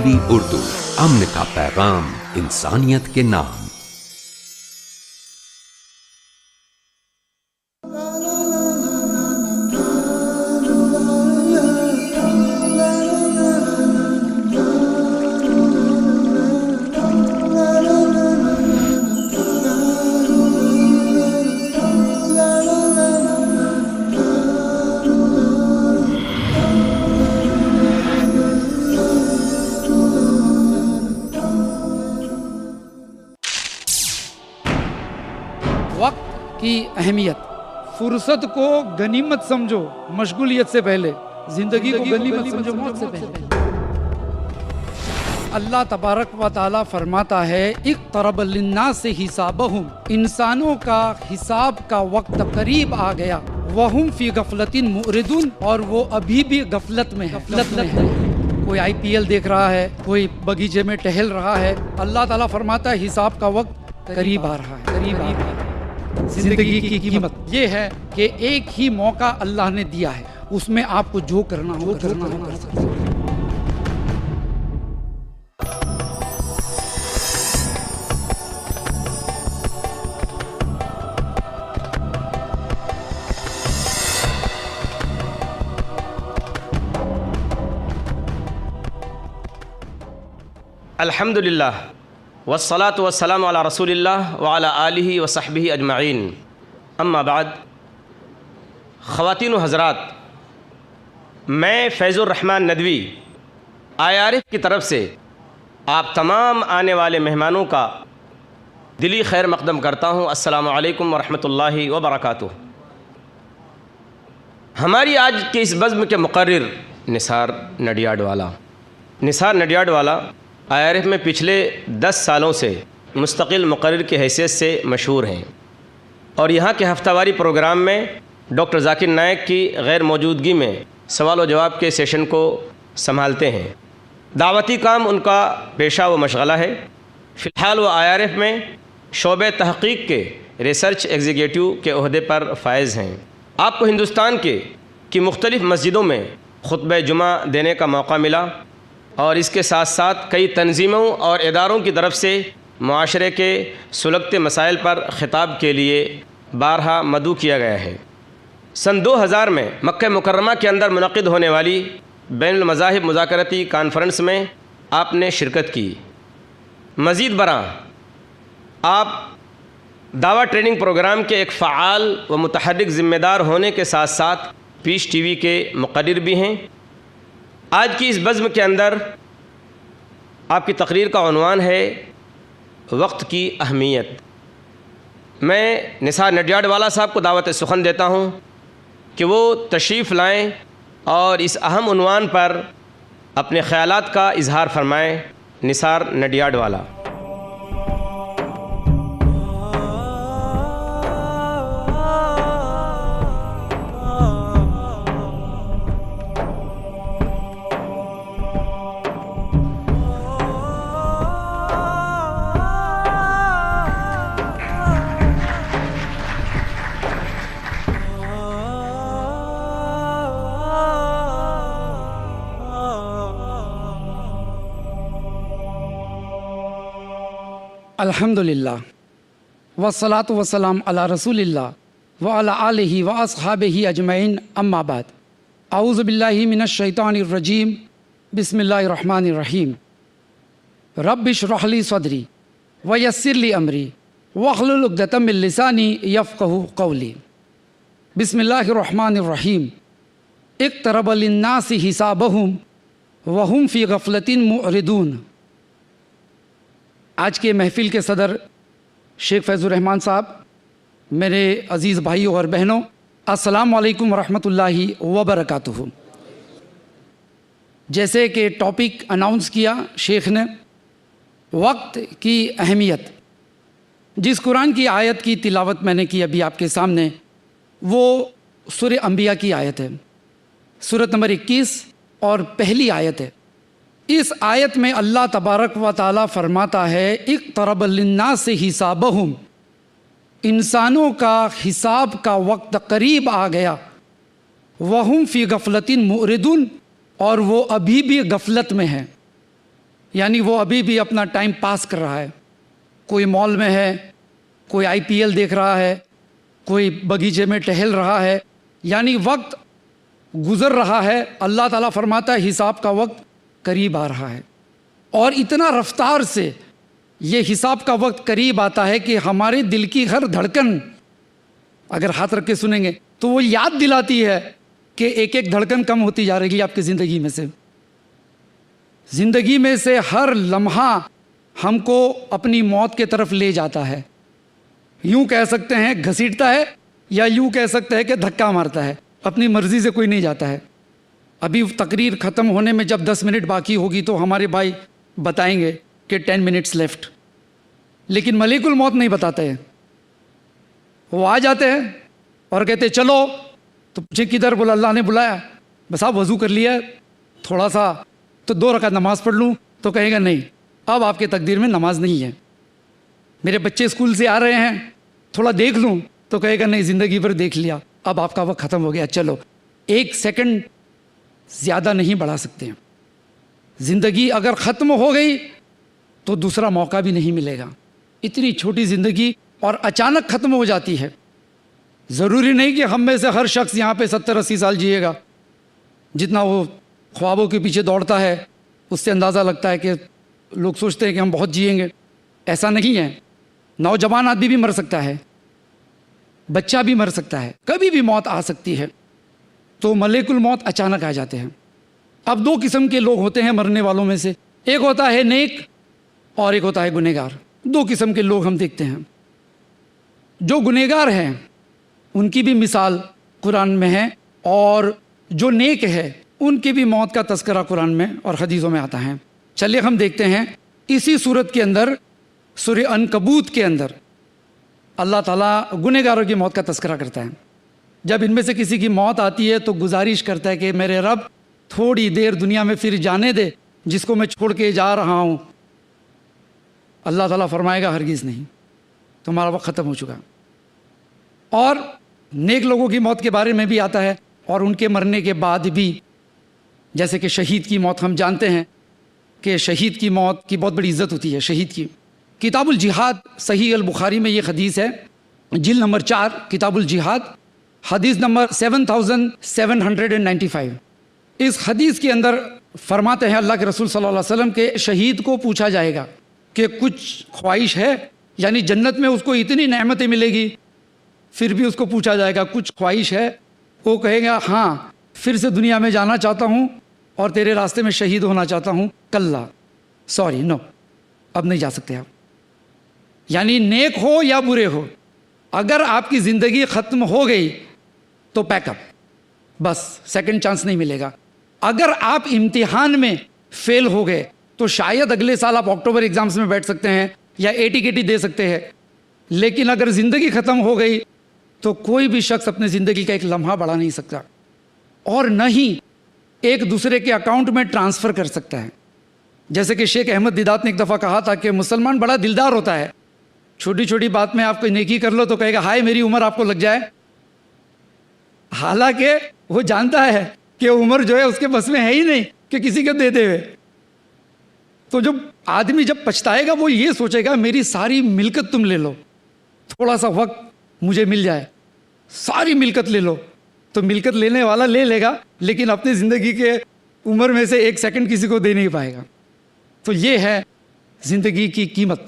T V Urdu, امن کا پیغام انسانیت کے نام۔ وقت کی اہمیت، فرصت کو غنیمت سمجھو مشغولیت سے پہلے، زندگی کو غنیمت سمجھو موت سے پہلے۔ اللہ تبارک و تعالیٰ فرماتا ہے اقترب للناس حسابہم، انسانوں کا حساب کا وقت قریب آ گیا، وہم فی غفلۃ معرضون، اور وہ ابھی بھی غفلت میں ہے۔ کوئی آئی پی ایل دیکھ رہا ہے، کوئی باغیچے میں ٹہل رہا ہے۔ اللہ تعالیٰ فرماتا ہے حساب کا وقت قریب آ رہا ہے۔ زندگی کی قیمت یہ ہے کہ ایک ہی موقع اللہ نے دیا ہے، اس میں آپ کو جو کرنا ہو کر سکتے ہیں۔ الحمدللہ والصلاة والسلام علی رسول اللہ وعلی آلہ وصحبہ اجمعین، اما بعد۔ خواتین و حضرات، میں فیض الرحمن ندوی IRF کی طرف سے آپ تمام آنے والے مہمانوں کا دلی خیر مقدم کرتا ہوں۔ السلام علیکم ورحمۃ اللہ وبرکاتہ۔ ہماری آج کے اس بزم کے مقرر نثار نڈیاڈوالا۔ نثار نڈیاڈوالا IRF میں پچھلے 10 سالوں سے مستقل مقرر کی حیثیت سے مشہور ہیں، اور یہاں کے ہفتہ واری پروگرام میں ڈاکٹر ذاکر نائک کی غیر موجودگی میں سوال و جواب کے سیشن کو سنبھالتے ہیں۔ دعوتی کام ان کا پیشہ و مشغلہ ہے۔ فی الحال وہ IRF میں شعبہ تحقیق کے ریسرچ ایگزیکٹو کے عہدے پر فائز ہیں۔ آپ کو ہندوستان کی مختلف مسجدوں میں خطبہ جمعہ دینے کا موقع ملا، اور اس کے ساتھ ساتھ کئی تنظیموں اور اداروں کی طرف سے معاشرے کے سلگتے مسائل پر خطاب کے لیے بارہا مدعو کیا گیا ہے۔ سن 2000 میں مکہ مکرمہ کے اندر منعقد ہونے والی بین المذاہب مذاکراتی کانفرنس میں آپ نے شرکت کی۔ مزید برآں آپ دعویٰ ٹریننگ پروگرام کے ایک فعال و متحرک ذمہ دار ہونے کے ساتھ ساتھ پیس ٹی وی کے مقرر بھی ہیں۔ آج کی اس بزم کے اندر آپ کی تقریر کا عنوان ہے وقت کی اہمیت۔ میں نثار نڈیاڈوالا صاحب کو دعوت سخن دیتا ہوں کہ وہ تشریف لائیں اور اس اہم عنوان پر اپنے خیالات کا اظہار فرمائیں۔ نثار نڈیاڈوالا۔ الحمدللہ والصلاة والسلام علی رسول اللہ وعلی آلہ واصحابہ اجمعین، اما بعد۔ اعوذ باللہ من الشیطان الرجیم، بسم اللہ الرحمن الرحیم۔ رب اشرح لی صدری ویسر لی امری واحلل عقدۃ من لسانی یفقہوا قولی۔ بسم اللہ الرحمن الرحیم۔ اقترب للناس حسابہم وہم فی غفلۃ معرضون۔ آج کے محفل کے صدر شیخ فیض الرحمان صاحب، میرے عزیز بھائیوں اور بہنوں، السلام علیکم ورحمۃ اللہ وبرکاتہ۔ جیسے کہ ٹاپک اناؤنس کیا شیخ نے، وقت کی اہمیت، جس قرآن کی آیت کی تلاوت میں نے کی ابھی آپ کے سامنے، وہ سورہ انبیاء کی آیت ہے، سورۃ نمبر 21 اور پہلی آیت ہے۔ اس آیت میں اللہ تبارک و تعالیٰ فرماتا ہے اقترب للناس حسابہم، انسانوں کا حساب کا وقت قریب آ گیا، وہم فی غفلۃ معرضون، اور وہ ابھی بھی غفلت میں ہیں۔ یعنی وہ ابھی بھی اپنا ٹائم پاس کر رہا ہے. کوئی مال میں ہے, کوئی IPL دیکھ رہا ہے, کوئی بغیچے میں ٹہل رہا ہے, یعنی وقت گزر رہا ہے. اللہ تعالیٰ فرماتا ہے حساب کا وقت قریب آ رہا ہے. اور اتنا رفتار سے یہ حساب کا وقت قریب آتا ہے کہ ہمارے دل کی ہر دھڑکن اگر ہاتھ رکھ کے سنیں گے تو وہ یاد دلاتی ہے کہ ایک ایک دھڑکن کم ہوتی جا رہی ہے آپ کی زندگی میں سے. زندگی میں سے ہر لمحہ ہم کو اپنی موت کے طرف لے جاتا ہے. یوں کہہ سکتے ہیں گھسیٹتا ہے, یا یوں کہہ سکتے ہیں کہ دھکا مارتا ہے. اپنی مرضی سے کوئی نہیں جاتا ہے. ابھی تقریر ختم ہونے میں جب 10 منٹ باقی ہوگی تو ہمارے بھائی بتائیں گے کہ 10 منٹس لیفٹ, لیکن ملک الموت نہیں بتاتے ہیں. وہ آ جاتے ہیں اور کہتے چلو, تو پوچھیں کدھر؟ بولا اللہ نے بلایا. بس آپ وضو کر لیا تھوڑا سا تو 2 رکعت نماز پڑھ لوں, تو کہے گا نہیں اب آپ کے تقدیر میں نماز نہیں ہے. میرے بچے اسکول سے آ رہے ہیں تھوڑا دیکھ لوں, تو کہے گا نہیں زندگی پر دیکھ لیا, اب آپ کا وقت ختم ہو گیا. چلو 1 سیکنڈ زیادہ نہیں بڑھا سکتے ہیں. زندگی اگر ختم ہو گئی تو دوسرا موقع بھی نہیں ملے گا. اتنی چھوٹی زندگی اور اچانک ختم ہو جاتی ہے. ضروری نہیں کہ ہم میں سے ہر شخص یہاں پہ 70-80 سال جیے گا. جتنا وہ خوابوں کے پیچھے دوڑتا ہے اس سے اندازہ لگتا ہے کہ لوگ سوچتے ہیں کہ ہم بہت جئیں گے. ایسا نہیں ہے. نوجوان آدمی بھی مر سکتا ہے, بچہ بھی مر سکتا ہے, کبھی بھی موت آ سکتی ہے. تو ملک الموت اچانک آ جاتے ہیں. اب 2 قسم کے لوگ ہوتے ہیں مرنے والوں میں سے, ایک ہوتا ہے نیک اور ایک ہوتا ہے گنہگار. 2 قسم کے لوگ ہم دیکھتے ہیں. جو گنہگار ہیں ان کی بھی مثال قرآن میں ہے, اور جو نیک ہے ان کی بھی موت کا تذکرہ قرآن میں اور حدیثوں میں آتا ہے. چلیے ہم دیکھتے ہیں اسی صورت کے اندر سورہ عنکبوت کے اندر اللہ تعالیٰ گنہگاروں کی موت کا تذکرہ کرتا ہے. جب ان میں سے کسی کی موت آتی ہے تو گزارش کرتا ہے کہ میرے رب تھوڑی دیر دنیا میں پھر جانے دے جس کو میں چھوڑ کے جا رہا ہوں. اللہ تعالیٰ فرمائے گا ہرگز نہیں, تمہارا وقت ختم ہو چکا. اور نیک لوگوں کی موت کے بارے میں بھی آتا ہے, اور ان کے مرنے کے بعد بھی, جیسے کہ شہید کی موت ہم جانتے ہیں کہ شہید کی موت کی بہت بڑی عزت ہوتی ہے. شہید کی کتاب الجہاد صحیح البخاری میں یہ حدیث ہے, جلد نمبر 4 کتاب الجہاد, حدیث نمبر 7795. اس حدیث کے اندر فرماتے ہیں اللہ کے رسول صلی اللہ علیہ وسلم کہ شہید کو پوچھا جائے گا کہ کچھ خواہش ہے, یعنی جنت میں اس کو اتنی نعمتیں ملے گی پھر بھی اس کو پوچھا جائے گا کچھ خواہش ہے. وہ کہے گا ہاں پھر سے دنیا میں جانا چاہتا ہوں اور تیرے راستے میں شہید ہونا چاہتا ہوں. کلا, سوری, نو, اب نہیں جا سکتے آپ. یعنی نیک ہو یا برے ہو, اگر آپ کی زندگی ختم ہو گئی تو پیک اپ, بس سیکنڈ چانس نہیں ملے گا. اگر آپ امتحان میں فیل ہو گئے تو شاید اگلے سال آپ اکتوبر ایگزامز میں بیٹھ سکتے ہیں یا AT-KT دے سکتے ہیں, لیکن اگر زندگی ختم ہو گئی تو کوئی بھی شخص اپنے زندگی کا ایک لمحہ بڑھا نہیں سکتا, اور نہ ہی ایک دوسرے کے اکاؤنٹ میں ٹرانسفر کر سکتا ہے. جیسے کہ شیخ احمد دیدات نے ایک دفعہ کہا تھا کہ مسلمان بڑا دلدار ہوتا ہے, چھوٹی چھوٹی بات میں آپ کوئی نیکی کر لو تو کہے گا ہائے میری عمر آپ کو لگ جائے. حالانکہ وہ جانتا ہے کہ عمر جو ہے اس کے بس میں ہے ہی نہیں کہ کسی کو دیتے ہوئے. تو جب آدمی جب پچھتائے گا وہ یہ سوچے گا میری ساری ملکت تم لے لو, تھوڑا سا وقت مجھے مل جائے, ساری ملکت لے لو. تو ملکت لینے والا لے لے گا لیکن اپنی زندگی کے عمر میں سے 1 سیکنڈ کسی کو دے نہیں پائے گا. تو یہ ہے زندگی کی قیمت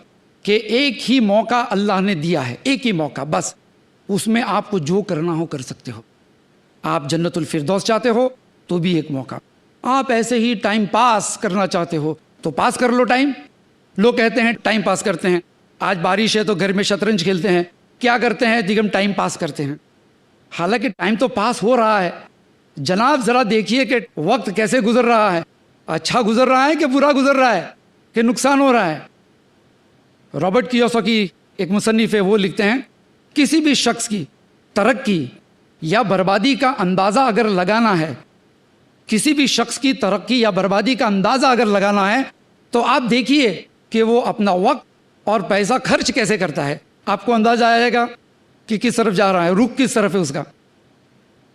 کہ ایک ہی موقع اللہ نے دیا ہے, ایک ہی موقع بس, اس میں آپ کو جو کرنا ہو کر سکتے ہو. آپ جنت الفردوس چاہتے ہو تو بھی ایک موقع, آپ ایسے ہی ٹائم پاس کرنا چاہتے ہو تو پاس کر لو ٹائم. لوگ کہتے ہیں ٹائم پاس کرتے ہیں, آج بارش ہے تو گھر میں شطرنج کھیلتے ہیں, کیا کرتے ہیں جی ہم ٹائم پاس کرتے ہیں. حالانکہ ٹائم تو پاس ہو رہا ہے. جناب ذرا دیکھیے کہ وقت کیسے گزر رہا ہے, اچھا گزر رہا ہے کہ برا گزر رہا ہے کہ نقصان ہو رہا ہے. رابرٹ کیوساکی ایک مصنف ہے, وہ لکھتے ہیں کسی بھی شخص کی ترقی یا بربادی کا اندازہ اگر لگانا ہے, کسی بھی شخص کی ترقی یا بربادی کا اندازہ اگر لگانا ہے تو آپ دیکھیے کہ وہ اپنا وقت اور پیسہ خرچ کیسے کرتا ہے. آپ کو اندازہ آئے گا کہ کس طرف جا رہا ہے, رخ کس طرف ہے اس کا.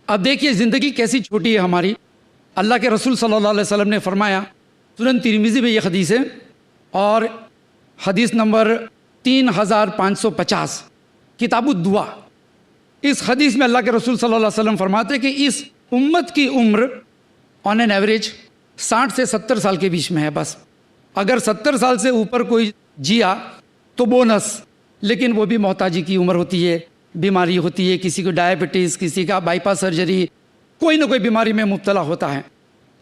اب دیکھیے زندگی کیسی چھوٹی ہے ہماری. اللہ کے رسول صلی اللہ علیہ وسلم نے فرمایا سنن ترمذی میں یہ حدیث ہے، اور حدیث نمبر 3550 کتاب الدعا۔ اس حدیث میں اللہ کے رسول صلی اللہ علیہ وسلم فرماتے ہیں کہ اس امت کی عمر آن این ایوریج 60 سے 70 سال کے بیچ میں ہے بس۔ اگر 70 سال سے اوپر کوئی جیا تو بونس، لیکن وہ بھی محتاجی کی عمر ہوتی ہے، بیماری ہوتی ہے، کسی کو ڈائبٹیز، کسی کا بائی پاس سرجری، کوئی نہ کوئی بیماری میں مبتلا ہوتا ہے۔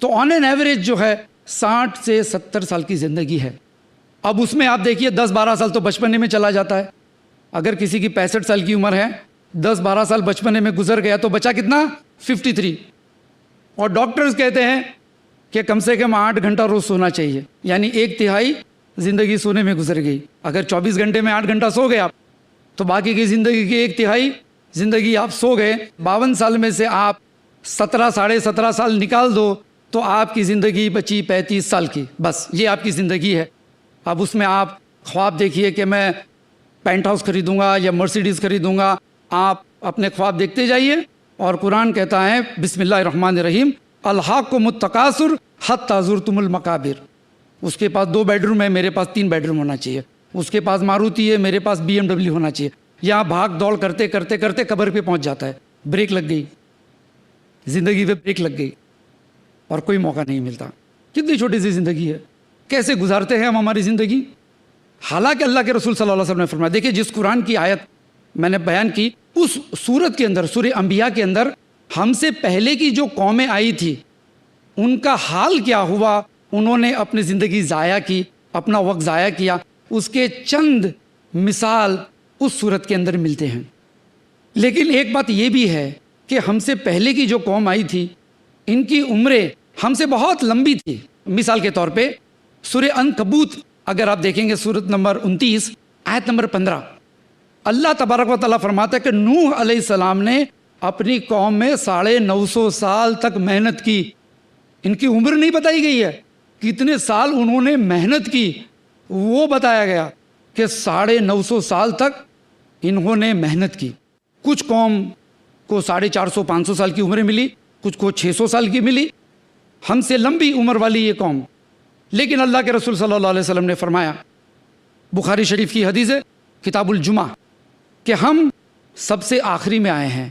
تو آن این ایوریج جو ہے 60 سے 70 سال کی زندگی ہے۔ اب اس میں آپ دیکھیے 10-12 سال تو بچپنے میں چلا جاتا ہے۔ اگر کسی کی 65 سال کی عمر ہے، 10-12 سال بچپنے میں گزر گیا تو بچا کتنا؟ 53۔ اور ڈاکٹرز کہتے ہیں کہ کم سے کم 8 گھنٹہ روز سونا چاہیے، یعنی 1/3 زندگی سونے میں گزر گئی۔ اگر 24 گھنٹے میں 8 گھنٹہ سو گئے آپ تو باقی کی زندگی کی 1/3 زندگی آپ سو گئے۔ 52 سال میں سے آپ 17 ساڑھے 17 سال نکال دو تو آپ کی زندگی بچی 35 سال کی، بس یہ آپ کی زندگی ہے۔ اب اس میں آپ خواب دیکھیے کہ میں پینٹ ہاؤس خریدوں گا یا مرسیڈیز خریدوں گا، آپ اپنے خواب دیکھتے جائیے۔ اور قرآن کہتا ہے بسم اللہ الرحمن الرحیم الہاکم التکاثر حتی زرتم المقابر۔ اس کے پاس 2 بیڈ روم ہے، میرے پاس 3 بیڈ روم ہونا چاہیے، اس کے پاس ماروتی ہے، میرے پاس BMW ہونا چاہیے۔ یہاں بھاگ دوڑ کرتے کرتے کرتے قبر پہ پہنچ جاتا ہے، بریک لگ گئی، زندگی پہ بریک لگ گئی اور کوئی موقع نہیں ملتا۔ کتنی چھوٹی سی زندگی ہے، کیسے گزارتے ہیں ہم ہماری زندگی؟ حالانکہ اللہ کے رسول صلی اللہ علیہ وسلم نے فرمایا، دیکھیے جس قرآن کی آیت میں نے بیان کی اس سورت کے اندر، سورہ انبیاء کے اندر، ہم سے پہلے کی جو قومیں آئی تھی ان کا حال کیا ہوا، انہوں نے اپنی زندگی ضائع کی، اپنا وقت ضائع کیا، اس کے چند مثال اس سورت کے اندر ملتے ہیں۔ لیکن ایک بات یہ بھی ہے کہ ہم سے پہلے کی جو قوم آئی تھی ان کی عمریں ہم سے بہت لمبی تھی۔ مثال کے طور پہ سورہ عنکبوت اگر آپ دیکھیں گے، سورت نمبر 29 آیت نمبر 15، اللہ تبارک و تعالیٰ فرماتا ہے کہ نوح علیہ السلام نے اپنی قوم میں 950 سال تک محنت کی۔ ان کی عمر نہیں بتائی گئی ہے، کتنے سال انہوں نے محنت کی وہ بتایا گیا کہ 950 سال تک انہوں نے محنت کی۔ کچھ قوم کو 450-500 سال کی عمریں ملی، کچھ کو 600 سال کی ملی، ہم سے لمبی عمر والی یہ قوم۔ لیکن اللہ کے رسول صلی اللہ علیہ وسلم نے فرمایا، بخاری شریف کی حدیث ہے کتاب الجمعہ، کہ ہم سب سے آخری میں آئے ہیں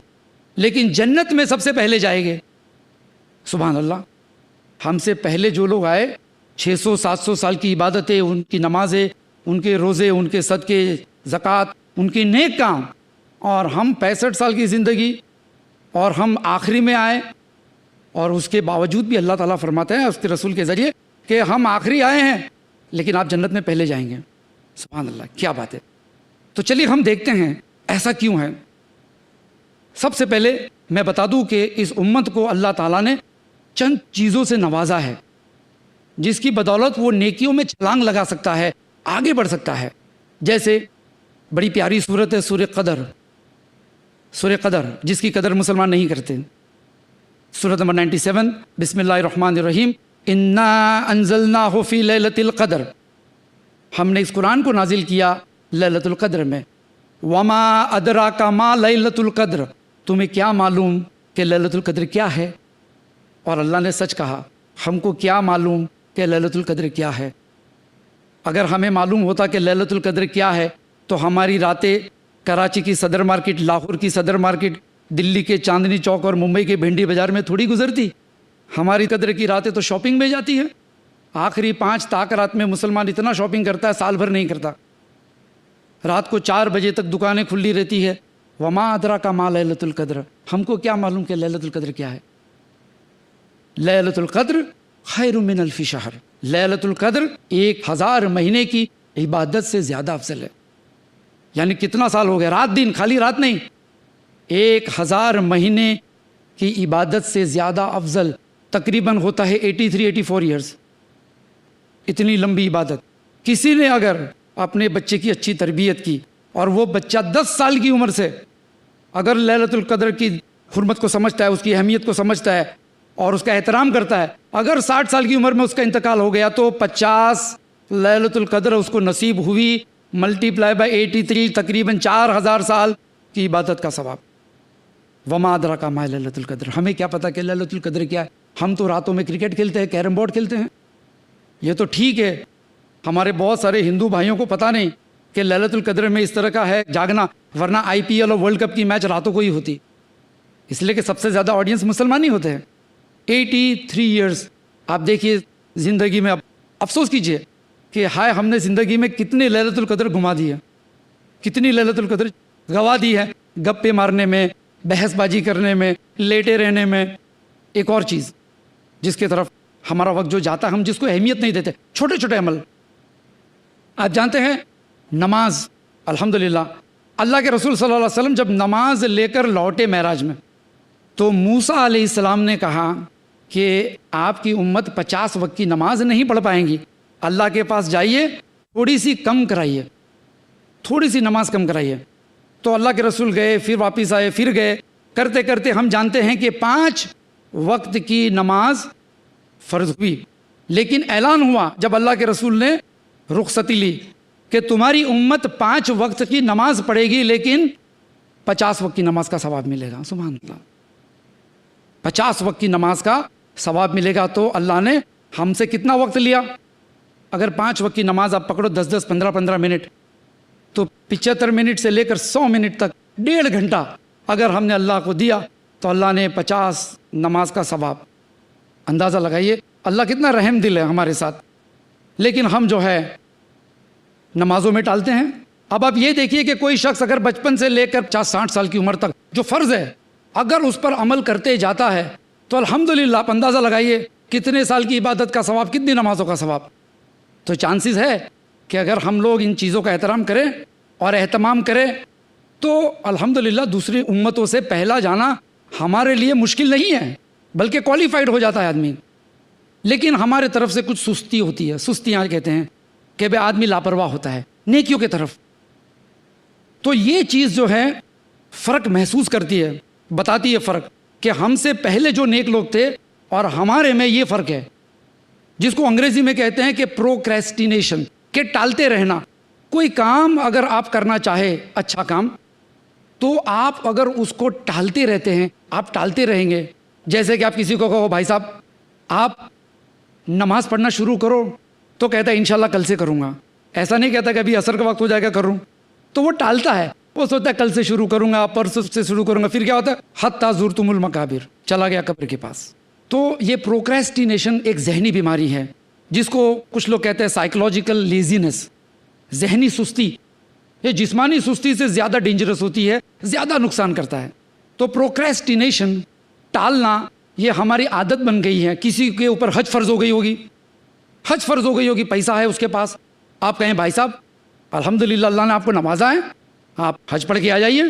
لیکن جنت میں سب سے پہلے جائیں گے۔ سبحان اللہ، ہم سے پہلے جو لوگ آئے 600-700 سال کی عبادتیں، ان کی نمازیں، ان کے روزے، ان کے صدقے، زکوٰۃ، ان کے نیک کام، اور ہم 65 سال کی زندگی اور ہم آخری میں آئے۔ اور اس کے باوجود بھی اللہ تعالیٰ فرماتے ہیں اس کے رسول کے ذریعے کہ ہم آخری آئے ہیں لیکن آپ جنت میں پہلے جائیں گے۔ سبحان اللہ، کیا بات ہے۔ تو چلیے ہم دیکھتے ہیں ایسا کیوں ہے۔ سب سے پہلے میں بتا دوں کہ اس امت کو اللہ تعالیٰ نے چند چیزوں سے نوازا ہے جس کی بدولت وہ نیکیوں میں چھلانگ لگا سکتا ہے، آگے بڑھ سکتا ہے۔ جیسے بڑی پیاری سورت ہے سورہ قدر، سورہ قدر جس کی قدر مسلمان نہیں کرتے۔ سورت نمبر 97، بسم اللہ الرحمن الرحیم انا انزلناہ فی لیلۃ القدر، ہم نے اس قرآن کو نازل کیا لیلۃ القدر میں۔ وما ادراک ما لیلۃ القدر، تمہیں کیا معلوم کہ لیلۃ القدر کیا ہے؟ اور اللہ نے سچ کہا، ہم کو کیا معلوم کہ لیلۃ القدر کیا ہے؟ اگر ہمیں معلوم ہوتا کہ لیلۃ القدر کیا ہے تو ہماری راتیں کراچی کی صدر مارکیٹ، لاہور کی صدر مارکیٹ، دلی کے چاندنی چوک اور ممبئی کے بھنڈی بازار میں تھوڑی گزرتی۔ ہماری قدر کی راتیں تو شاپنگ میں جاتی ہیں۔ آخری 5 تاک رات میں مسلمان اتنا شاپنگ کرتا ہے، سال بھر نہیں کرتا۔ رات کو 4 بجے تک دکانیں کھلی رہتی ہے۔ وما ادراک ما لیلۃ القدر، ہم کو کیا معلوم کہ لیلۃ القدر کیا ہے؟ لیلۃ القدر خیر من الف شہر، لیلۃ القدر 1000 مہینے کی عبادت سے زیادہ افضل ہے۔ یعنی کتنا سال ہو گیا، رات دن، خالی رات نہیں، 1000 مہینے کی عبادت سے زیادہ افضل تقریباً ہوتا ہے 83-84 ایئرس۔ اتنی لمبی عبادت۔ کسی نے اگر اپنے بچے کی اچھی تربیت کی اور وہ بچہ 10 سال کی عمر سے اگر لیلۃ القدر کی حرمت کو سمجھتا ہے، اس کی اہمیت کو سمجھتا ہے اور اس کا احترام کرتا ہے، اگر 60 سال کی عمر میں اس کا انتقال ہو گیا تو 50 لیلۃ القدر اس کو نصیب ہوئی، ملٹیپلائی بائی 83، تقریباً 4000 سال کی عبادت کا ثواب۔ وما ادراک ما لیلۃ القدر، ہمیں کیا پتہ کہ لیلۃ القدر کیا ہے؟ ہم تو راتوں میں کرکٹ کھیلتے ہیں، کیرم بورڈ کھیلتے ہیں، یہ تو ٹھیک ہے، ہمارے بہت سارے ہندو بھائیوں کو پتہ نہیں کہ لیلۃ القدر میں اس طرح کا ہے جاگنا، ورنہ آئی پی ایل اور ورلڈ کپ کی میچ راتوں کو ہی ہوتی، اس لیے کہ سب سے زیادہ آڈینس مسلمان ہی ہوتے ہیں۔ 83 ایئرس آپ دیکھیے زندگی میں، اب افسوس کیجئے کہ ہائے ہم نے زندگی میں کتنے لیلۃ القدر گما دی ہے، کتنی لیلۃ القدر گوا دی ہے، گپے مارنے میں، بحث بازی کرنے میں، لیٹے رہنے میں۔ ایک اور چیز جس کی طرف ہمارا وقت جو جاتا ہے، ہم جس کو اہمیت نہیں دیتے، چھوٹے چھوٹے عمل۔ آپ جانتے ہیں نماز، الحمدللہ اللہ کے رسول صلی اللہ علیہ وسلم جب نماز لے کر لوٹے معراج میں، تو موسیٰ علیہ السلام نے کہا کہ آپ کی امت 50 وقت کی نماز نہیں پڑھ پائیں گی، اللہ کے پاس جائیے، تھوڑی سی کم کرائیے، تھوڑی سی نماز کم کرائیے۔ تو اللہ کے رسول گئے، پھر واپس آئے، پھر گئے، کرتے کرتے ہم جانتے ہیں کہ 5 وقت کی نماز فرض ہوئی، لیکن اعلان ہوا جب اللہ کے رسول نے رخصتی لی کہ تمہاری امت 5 وقت کی نماز پڑھے گی لیکن 50 وقت کی نماز کا ثواب ملے گا۔ سبحان اللہ، 50 وقت کی نماز کا ثواب ملے گا۔ تو اللہ نے ہم سے کتنا وقت لیا؟ اگر 5 وقت کی نماز آپ پکڑو 10-10 15-15 منٹ، تو 75 منٹ سے لے کر 100 منٹ تک 1.5 گھنٹہ اگر ہم نے اللہ کو دیا تو اللہ نے 50 نماز کا ثواب۔ اندازہ لگائیے اللہ کتنا رحم دل ہے ہمارے ساتھ، لیکن ہم جو ہے نمازوں میں ٹالتے ہیں۔ اب آپ یہ دیکھیے کہ کوئی شخص اگر بچپن سے لے کر 50-60 سال کی عمر تک جو فرض ہے اگر اس پر عمل کرتے جاتا ہے تو الحمدللہ آپ اندازہ لگائیے کتنے سال کی عبادت کا ثواب، کتنی نمازوں کا ثواب۔ تو چانسز ہے کہ اگر ہم لوگ ان چیزوں کا احترام کریں اور اہتمام کریں تو الحمدللہ دوسری امتوں سے پہلا جانا ہمارے لیے مشکل نہیں ہے، بلکہ کوالیفائڈ ہو جاتا ہے آدمی۔ لیکن ہمارے طرف سے کچھ سستی ہوتی ہے، سستیاں کہتے ہیں کہ بھئی آدمی لاپرواہ ہوتا ہے نیکیوں کی طرف۔ تو یہ چیز جو ہے فرق محسوس کرتی ہے، بتاتی ہے فرق کہ ہم سے پہلے جو نیک لوگ تھے اور ہمارے میں یہ فرق ہے، جس کو انگریزی میں کہتے ہیں کہ پروکریسٹینیشن، کہ ٹالتے رہنا۔ کوئی کام اگر آپ کرنا چاہے، اچھا کام، تو آپ اگر اس کو ٹالتے رہتے ہیں، آپ ٹالتے رہیں گے۔ جیسے کہ آپ کسی کو کہو بھائی صاحب آپ نماز پڑھنا شروع کرو، تو کہتا ہے انشاءاللہ کل سے کروں گا، ایسا نہیں کہتا کہ ابھی عصر کا وقت ہو جائے گا کروں، تو وہ ٹالتا ہے، وہ سوچتا ہے کل سے شروع کروں گا، پرسوں سے شروع کروں گا، پھر کیا ہوتا ہے حتی زرتم المقابر، چلا گیا قبر کے پاس۔ تو یہ پروکریسٹینیشن ایک ذہنی بیماری ہے جس کو کچھ لوگ کہتے ہیں سائیکولوجیکل لیزینس، ذہنی سستی۔ یہ جسمانی سستی سے زیادہ ڈینجرس ہوتی ہے، زیادہ نقصان کرتا ہے۔ تو پروکریسٹینیشن، ٹالنا، یہ ہماری عادت بن گئی ہے۔ کسی کے اوپر حج فرض ہو گئی ہوگی، حج فرض ہو گئی ہوگی، پیسہ ہے اس کے پاس، آپ کہیں بھائی صاحب الحمدللہ اللہ نے آپ کو نوازا ہے، آپ حج پڑھ کے آ جائیے،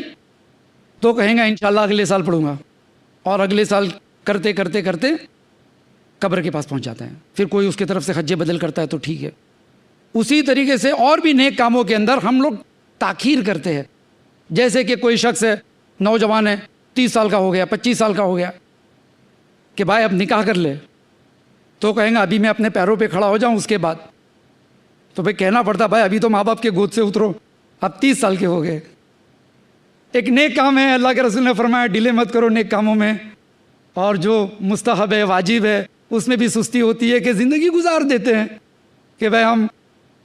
تو کہیں گا انشاءاللہ اگلے سال پڑھوں گا، اور اگلے سال کرتے کرتے کرتے قبر کے پاس پہنچ جاتا ہے۔ پھر کوئی اس کی طرف سے حج بدل کرتا ہے تو ٹھیک ہے۔ اسی طریقے سے اور بھی نیک کاموں کے اندر ہم لوگ تاخیر کرتے ہیں۔ جیسے کہ کوئی شخص ہے، نوجوان ہے، 30 سال کا ہو گیا، 25 سال کا ہو گیا، کہ بھائی اب نکاح کر لے، تو کہیں گا ابھی میں اپنے پیروں پہ کھڑا ہو جاؤں اس کے بعد۔ تو بھائی کہنا پڑتا بھائی ابھی تو ماں باپ کے گود سے اترو، اب 30 سال کے ہو گئے۔ ایک نیک کام ہے، اللہ کے رسول نے فرمایا ڈیلے مت کرو نیک کاموں میں، اور جو مستحب ہے، واجب ہے، اس میں بھی سستی ہوتی ہے کہ زندگی گزار دیتے ہیں کہ بھائی ہم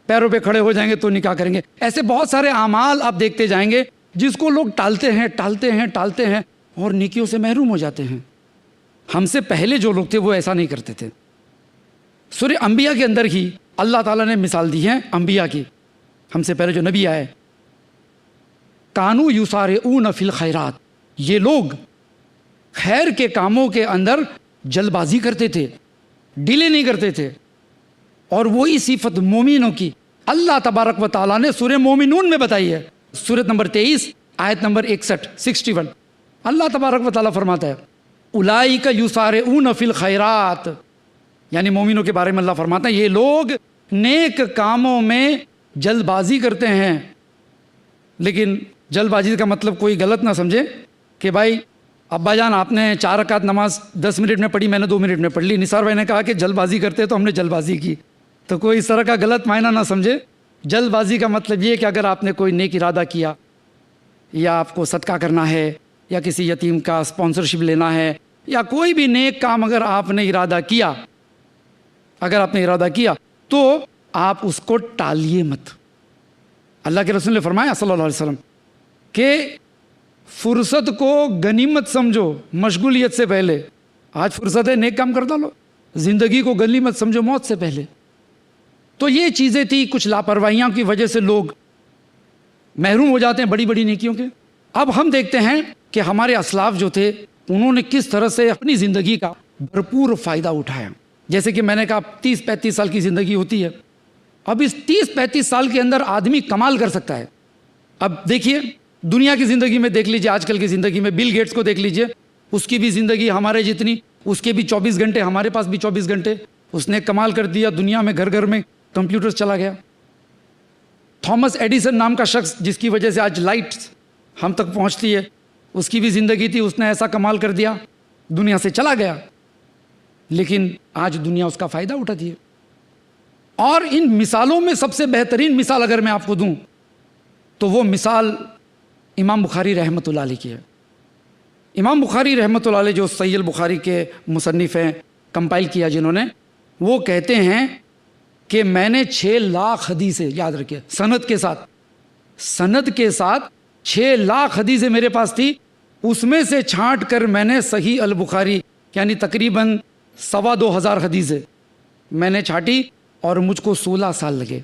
پیروں پہ کھڑے ہو جائیں گے تو نکاح کریں گے۔ ایسے بہت سارے اعمال آپ دیکھتے جائیں گے جس کو لوگ ٹالتے ہیں ٹالتے ہیں ٹالتے ہیں اور نیکیوں سے محروم ہو جاتے ہیں۔ ہم سے پہلے جو لوگ تھے وہ ایسا نہیں کرتے تھے۔ سورہ انبیاء کے اندر ہی اللہ تعالیٰ نے مثال دی ہے انبیاء کی، ہم سے پہلے جو نبی آئے، کانوا یسارعون فی الخیرات، یہ لوگ خیر کے کاموں کے اندر جلد بازی کرتے تھے، ڈیلے نہیں کرتے تھے۔ اور وہی صفت مومنوں کی اللہ تبارک و تعالیٰ نے سورہ مومنون میں بتائی ہے، سورۃ نمبر 23 آیت نمبر 61 اللہ تبارک و تعالیٰ فرماتا ہے اولئک یسارعون فی الخیرات، یعنی مومنوں کے بارے میں اللہ فرماتا ہے یہ لوگ نیک کاموں میں جلد بازی کرتے ہیں۔ لیکن جلد بازی کا مطلب کوئی غلط نہ سمجھے کہ بھائی ابا جان آپ نے 4 رکعت نماز 10 منٹ میں پڑھی، میں نے 2 منٹ میں پڑھ لی، نثار بھائی نے کہا کہ جلد بازی کرتے تو ہم نے جلد بازی کی، تو کوئی اس طرح کا غلط معنی نہ سمجھے۔ جلد بازی کا مطلب یہ کہ اگر آپ نے کوئی نیک ارادہ کیا، یا آپ کو صدقہ کرنا ہے، یا کسی یتیم کا اسپانسرشپ لینا ہے، یا کوئی بھی نیک کام اگر آپ نے ارادہ کیا، تو آپ اس کو ٹالیے مت. اللہ کے رسول نے فرمایا صلی اللہ علیہ وسلم کہ فرصت کو غنیمت سمجھو مشغولیت سے پہلے. آج فرصت ہے نیک کام کر ڈالو. زندگی کو غنیمت سمجھو موت سے پہلے. تو یہ چیزیں تھی, کچھ لاپرواہیاں کی وجہ سے لوگ محروم ہو جاتے ہیں بڑی بڑی نیکیوں کے. اب ہم دیکھتے ہیں کہ ہمارے اسلاف جو تھے انہوں نے کس طرح سے اپنی زندگی کا بھرپور فائدہ اٹھایا. جیسے کہ میں نے کہا 30-35 سال کی زندگی ہوتی ہے. اب اس 30-35 سال کے اندر آدمی کمال کر سکتا ہے. اب دیکھیے دنیا کی زندگی میں دیکھ لیجیے, آج کل کی زندگی میں بل گیٹس کو دیکھ لیجیے, اس کی بھی زندگی ہمارے جتنی, اس کے بھی 24 گھنٹے, ہمارے پاس بھی 24 گھنٹے. اس نے کمال کر دیا, دنیا میں گھر گھر میں کمپیوٹر چلا گیا. تھامس ایڈیسن نام کا شخص جس کی وجہ سے آج لائٹ ہم تک پہنچتی ہے, اس کی بھی زندگی تھی, اس نے ایسا کمال کر دیا, دنیا سے چلا گیا, لیکن آج دنیا اس کا فائدہ اٹھاتی ہے. اور ان مثالوں میں سب سے بہترین مثال اگر میں آپ کو دوں تو وہ مثال امام بخاری رحمۃ اللہ علیہ کی ہے. امام بخاری رحمۃ اللہ علیہ جو صحیح البخاری کے مصنف ہیں, کمپائل کیا جنہوں نے, وہ کہتے ہیں کہ میں نے 6 لاکھ حدیثیں, یاد رکھیے سند کے ساتھ 6 لاکھ حدیثیں میرے پاس تھی, اس میں سے چھانٹ کر میں نے صحیح البخاری یعنی تقریباً 2,2500 حدیثیں میں نے چھانٹی, اور مجھ کو 16 سال لگے.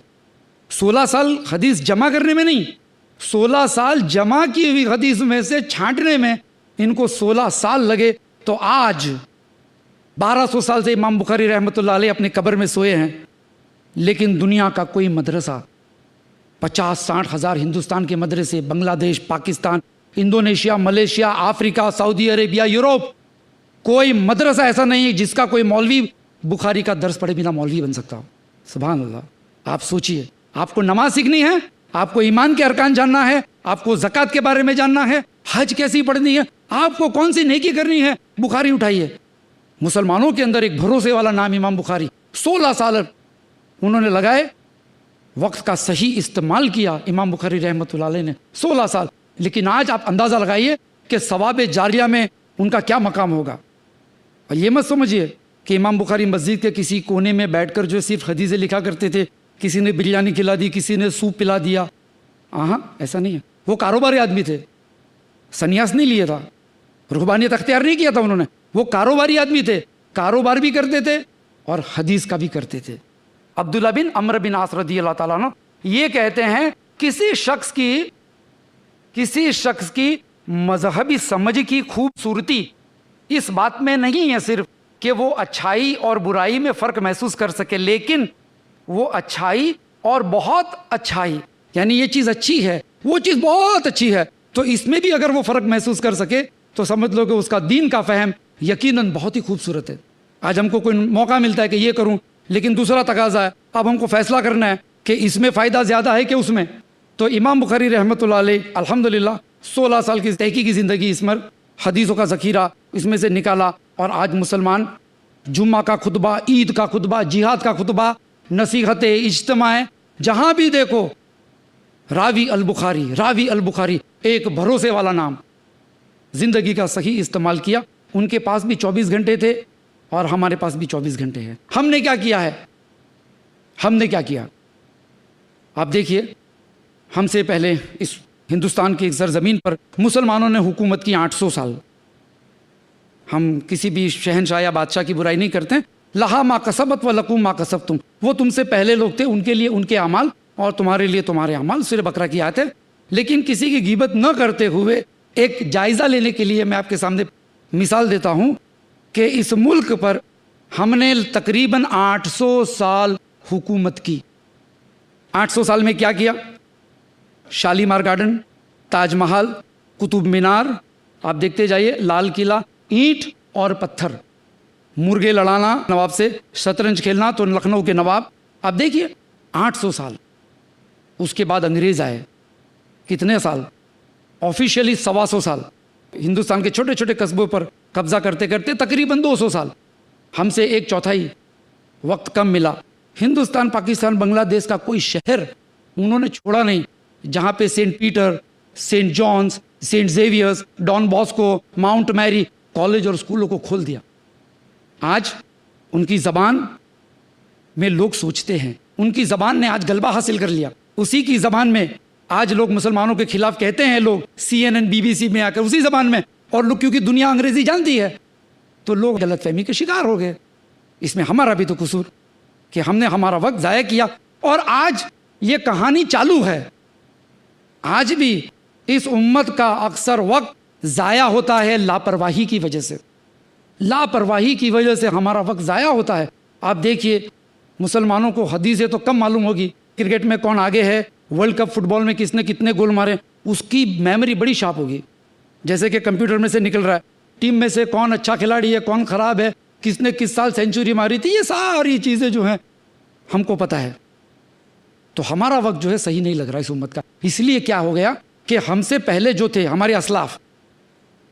16 سال حدیث جمع کرنے میں نہیں, 16 سال جمع کی ہوئی حدیث میں سے چھانٹنے میں ان کو 16 سال لگے. تو آج 1200 سال سے امام بخاری رحمۃ اللہ علیہ اپنے قبر میں سوئے ہیں, لیکن دنیا کا کوئی مدرسہ 50-60 ہزار ہندوستان کے مدرسے, بنگلہ دیش, پاکستان, انڈونیشیا, ملیشیا, افریقہ, سعودی عربیہ, یوروپ, کوئی مدرسہ ایسا نہیں ہے جس کا کوئی مولوی بخاری کا درس پڑھے بنا مولوی بن سکتا ہو. سبحان اللہ. آپ سوچئے, آپ کو نماز سیکھنی ہے, آپ کو ایمان کے ارکان جاننا ہے, آپ کو زکوٰۃ کے بارے میں جاننا ہے, حج کیسی پڑھنی ہے, آپ کو کون سی نیکی کرنی ہے, بخاری اٹھائیے. مسلمانوں کے اندر ایک بھروسے والا نام امام بخاری, 16 سال انہوں نے لگائے, وقت کا صحیح استعمال کیا امام بخاری رحمۃ اللہ علیہ نے, 16 سال. لیکن آج آپ اندازہ لگائیے کہ ثواب جاریہ میں ان کا کیا مقام ہوگا. اور یہ مت سمجھیے کہ امام بخاری مسجد کے کسی کونے میں بیٹھ کر جو صرف حدیثیں لکھا کرتے تھے, کسی نے بریانی کھلا دی, کسی نے سوپ پلا دیا. ہاں ایسا نہیں ہے. وہ کاروباری آدمی تھے, سنیاس نہیں لیا تھا, رہبانیت اختیار نہیں کیا تھا انہوں نے. وہ کاروباری آدمی تھے, کاروبار بھی کرتے تھے اور حدیث کا بھی کرتے تھے. عبداللہ بن عمرو بن عاص رضی اللہ تعالیٰ عنہ یہ کہتے ہیں کسی شخص کی مذہبی سمجھ کی خوبصورتی اس بات میں نہیں ہے صرف کہ وہ اچھائی اور برائی میں فرق محسوس کر سکے, لیکن وہ اچھائی اور بہت اچھائی, یعنی یہ چیز اچھی ہے, وہ چیز بہت اچھی ہے, تو اس میں بھی اگر وہ فرق محسوس کر سکے تو سمجھ لو کہ اس کا دین کا فہم یقیناً بہت ہی خوبصورت ہے. آج ہم کو کوئی موقع ملتا ہے کہ یہ کروں, لیکن دوسرا تقاضا ہے, اب ہم کو فیصلہ کرنا ہے کہ اس میں فائدہ زیادہ ہے کہ اس میں. تو امام بخاری رحمۃ اللہ علیہ الحمدللہ 16 سال کی تحقیقی زندگی, اس میں حدیثوں کا ذخیرہ اس میں سے نکالا, اور آج مسلمان جمعہ کا خطبہ, عید کا خطبہ, جہاد کا خطبہ, نصیحت, اجتماع, جہاں بھی دیکھو راوی البخاری, ایک بھروسے والا نام. زندگی کا صحیح استعمال کیا. ان کے پاس بھی 24 گھنٹے تھے اور ہمارے پاس بھی 24 گھنٹے ہیں. ہم نے کیا کیا؟ آپ دیکھیے, ہم سے پہلے اس ہندوستان کی ایک سرزمین پر مسلمانوں نے حکومت کی 800 سال. ہم کسی بھی شہنشاہ یا بادشاہ کی برائی نہیں کرتے. لہا ما کسبت و لکم ما کسبتم, وہ تم سے پہلے لوگ تھے, ان کے لیے ان کے اعمال اور تمہارے لیے تمہارے اعمال. سورہ بقرہ کی آیت ہے. لیکن کسی کی غیبت نہ کرتے ہوئے ایک جائزہ لینے کے لیے میں آپ کے سامنے مثال دیتا ہوں کہ اس ملک پر ہم نے تقریباً 800 سال حکومت کی. 800 سال میں کیا کیا؟ شالیمار گارڈن, تاج محل, قطب مینار, آپ دیکھتے جائیے, لال قلعہ, اینٹ اور پتھر, مرغے لڑانا نواب سے, شطرنج کھیلنا تو لکھنؤ کے نواب. آپ دیکھیے 800 سال. اس کے بعد انگریز آئے, کتنے سال؟ آفیشیلی 125 سال. ہندوستان کے چھوٹے چھوٹے قصبوں پر قبضہ کرتے کرتے تقریباً 200 سال. ہم سے 1/4 وقت کم ملا. ہندوستان, پاکستان, بنگلہ دیش کا کوئی شہر انہوں نے چھوڑا نہیں جہاں پہ Saint Peter, Saint John's, Saint Xavier's, Don Bosco, Mount Mary college اور اسکولوں کو کھول دیا. آج ان کی زبان میں لوگ سوچتے ہیں. ان کی زبان نے آج غلبہ حاصل کر لیا. اسی کی زبان میں آج لوگ مسلمانوں کے خلاف کہتے ہیں, لوگ CNN BBC میں آ کر اسی زبان میں, اور لوگ کیونکہ دنیا انگریزی جانتی ہے تو لوگ غلط فہمی کے شکار ہو گئے. اس میں ہمارا بھی تو قصور کہ ہم نے ہمارا وقت ضائع کیا. اور آج یہ کہانی چالو ہے. آج بھی اس امت کا اکثر وقت ضائع ہوتا ہے لاپرواہی کی وجہ سے. لاپرواہی کی وجہ سے ہمارا وقت ضائع ہوتا ہے. آپ دیکھیے مسلمانوں کو حدیثیں تو کم معلوم ہوگی, کرکٹ میں کون آگے ہے, ورلڈ کپ فٹ بال میں کس نے کتنے گول مارے, اس کی میموری بڑی شارپ ہوگی. جیسے کہ کمپیوٹر میں سے نکل رہا ہے ٹیم میں سے کون اچھا کھلاڑی ہے, کون خراب ہے, کس نے کس سال سینچری ماری تھی, یہ ساری چیزیں جو ہیں ہم کو پتہ ہے. تو ہمارا وقت جو ہے صحیح نہیں لگ رہا اس امت کا. اس لیے کیا ہو گیا کہ ہم سے پہلے جو تھے ہمارے اسلاف,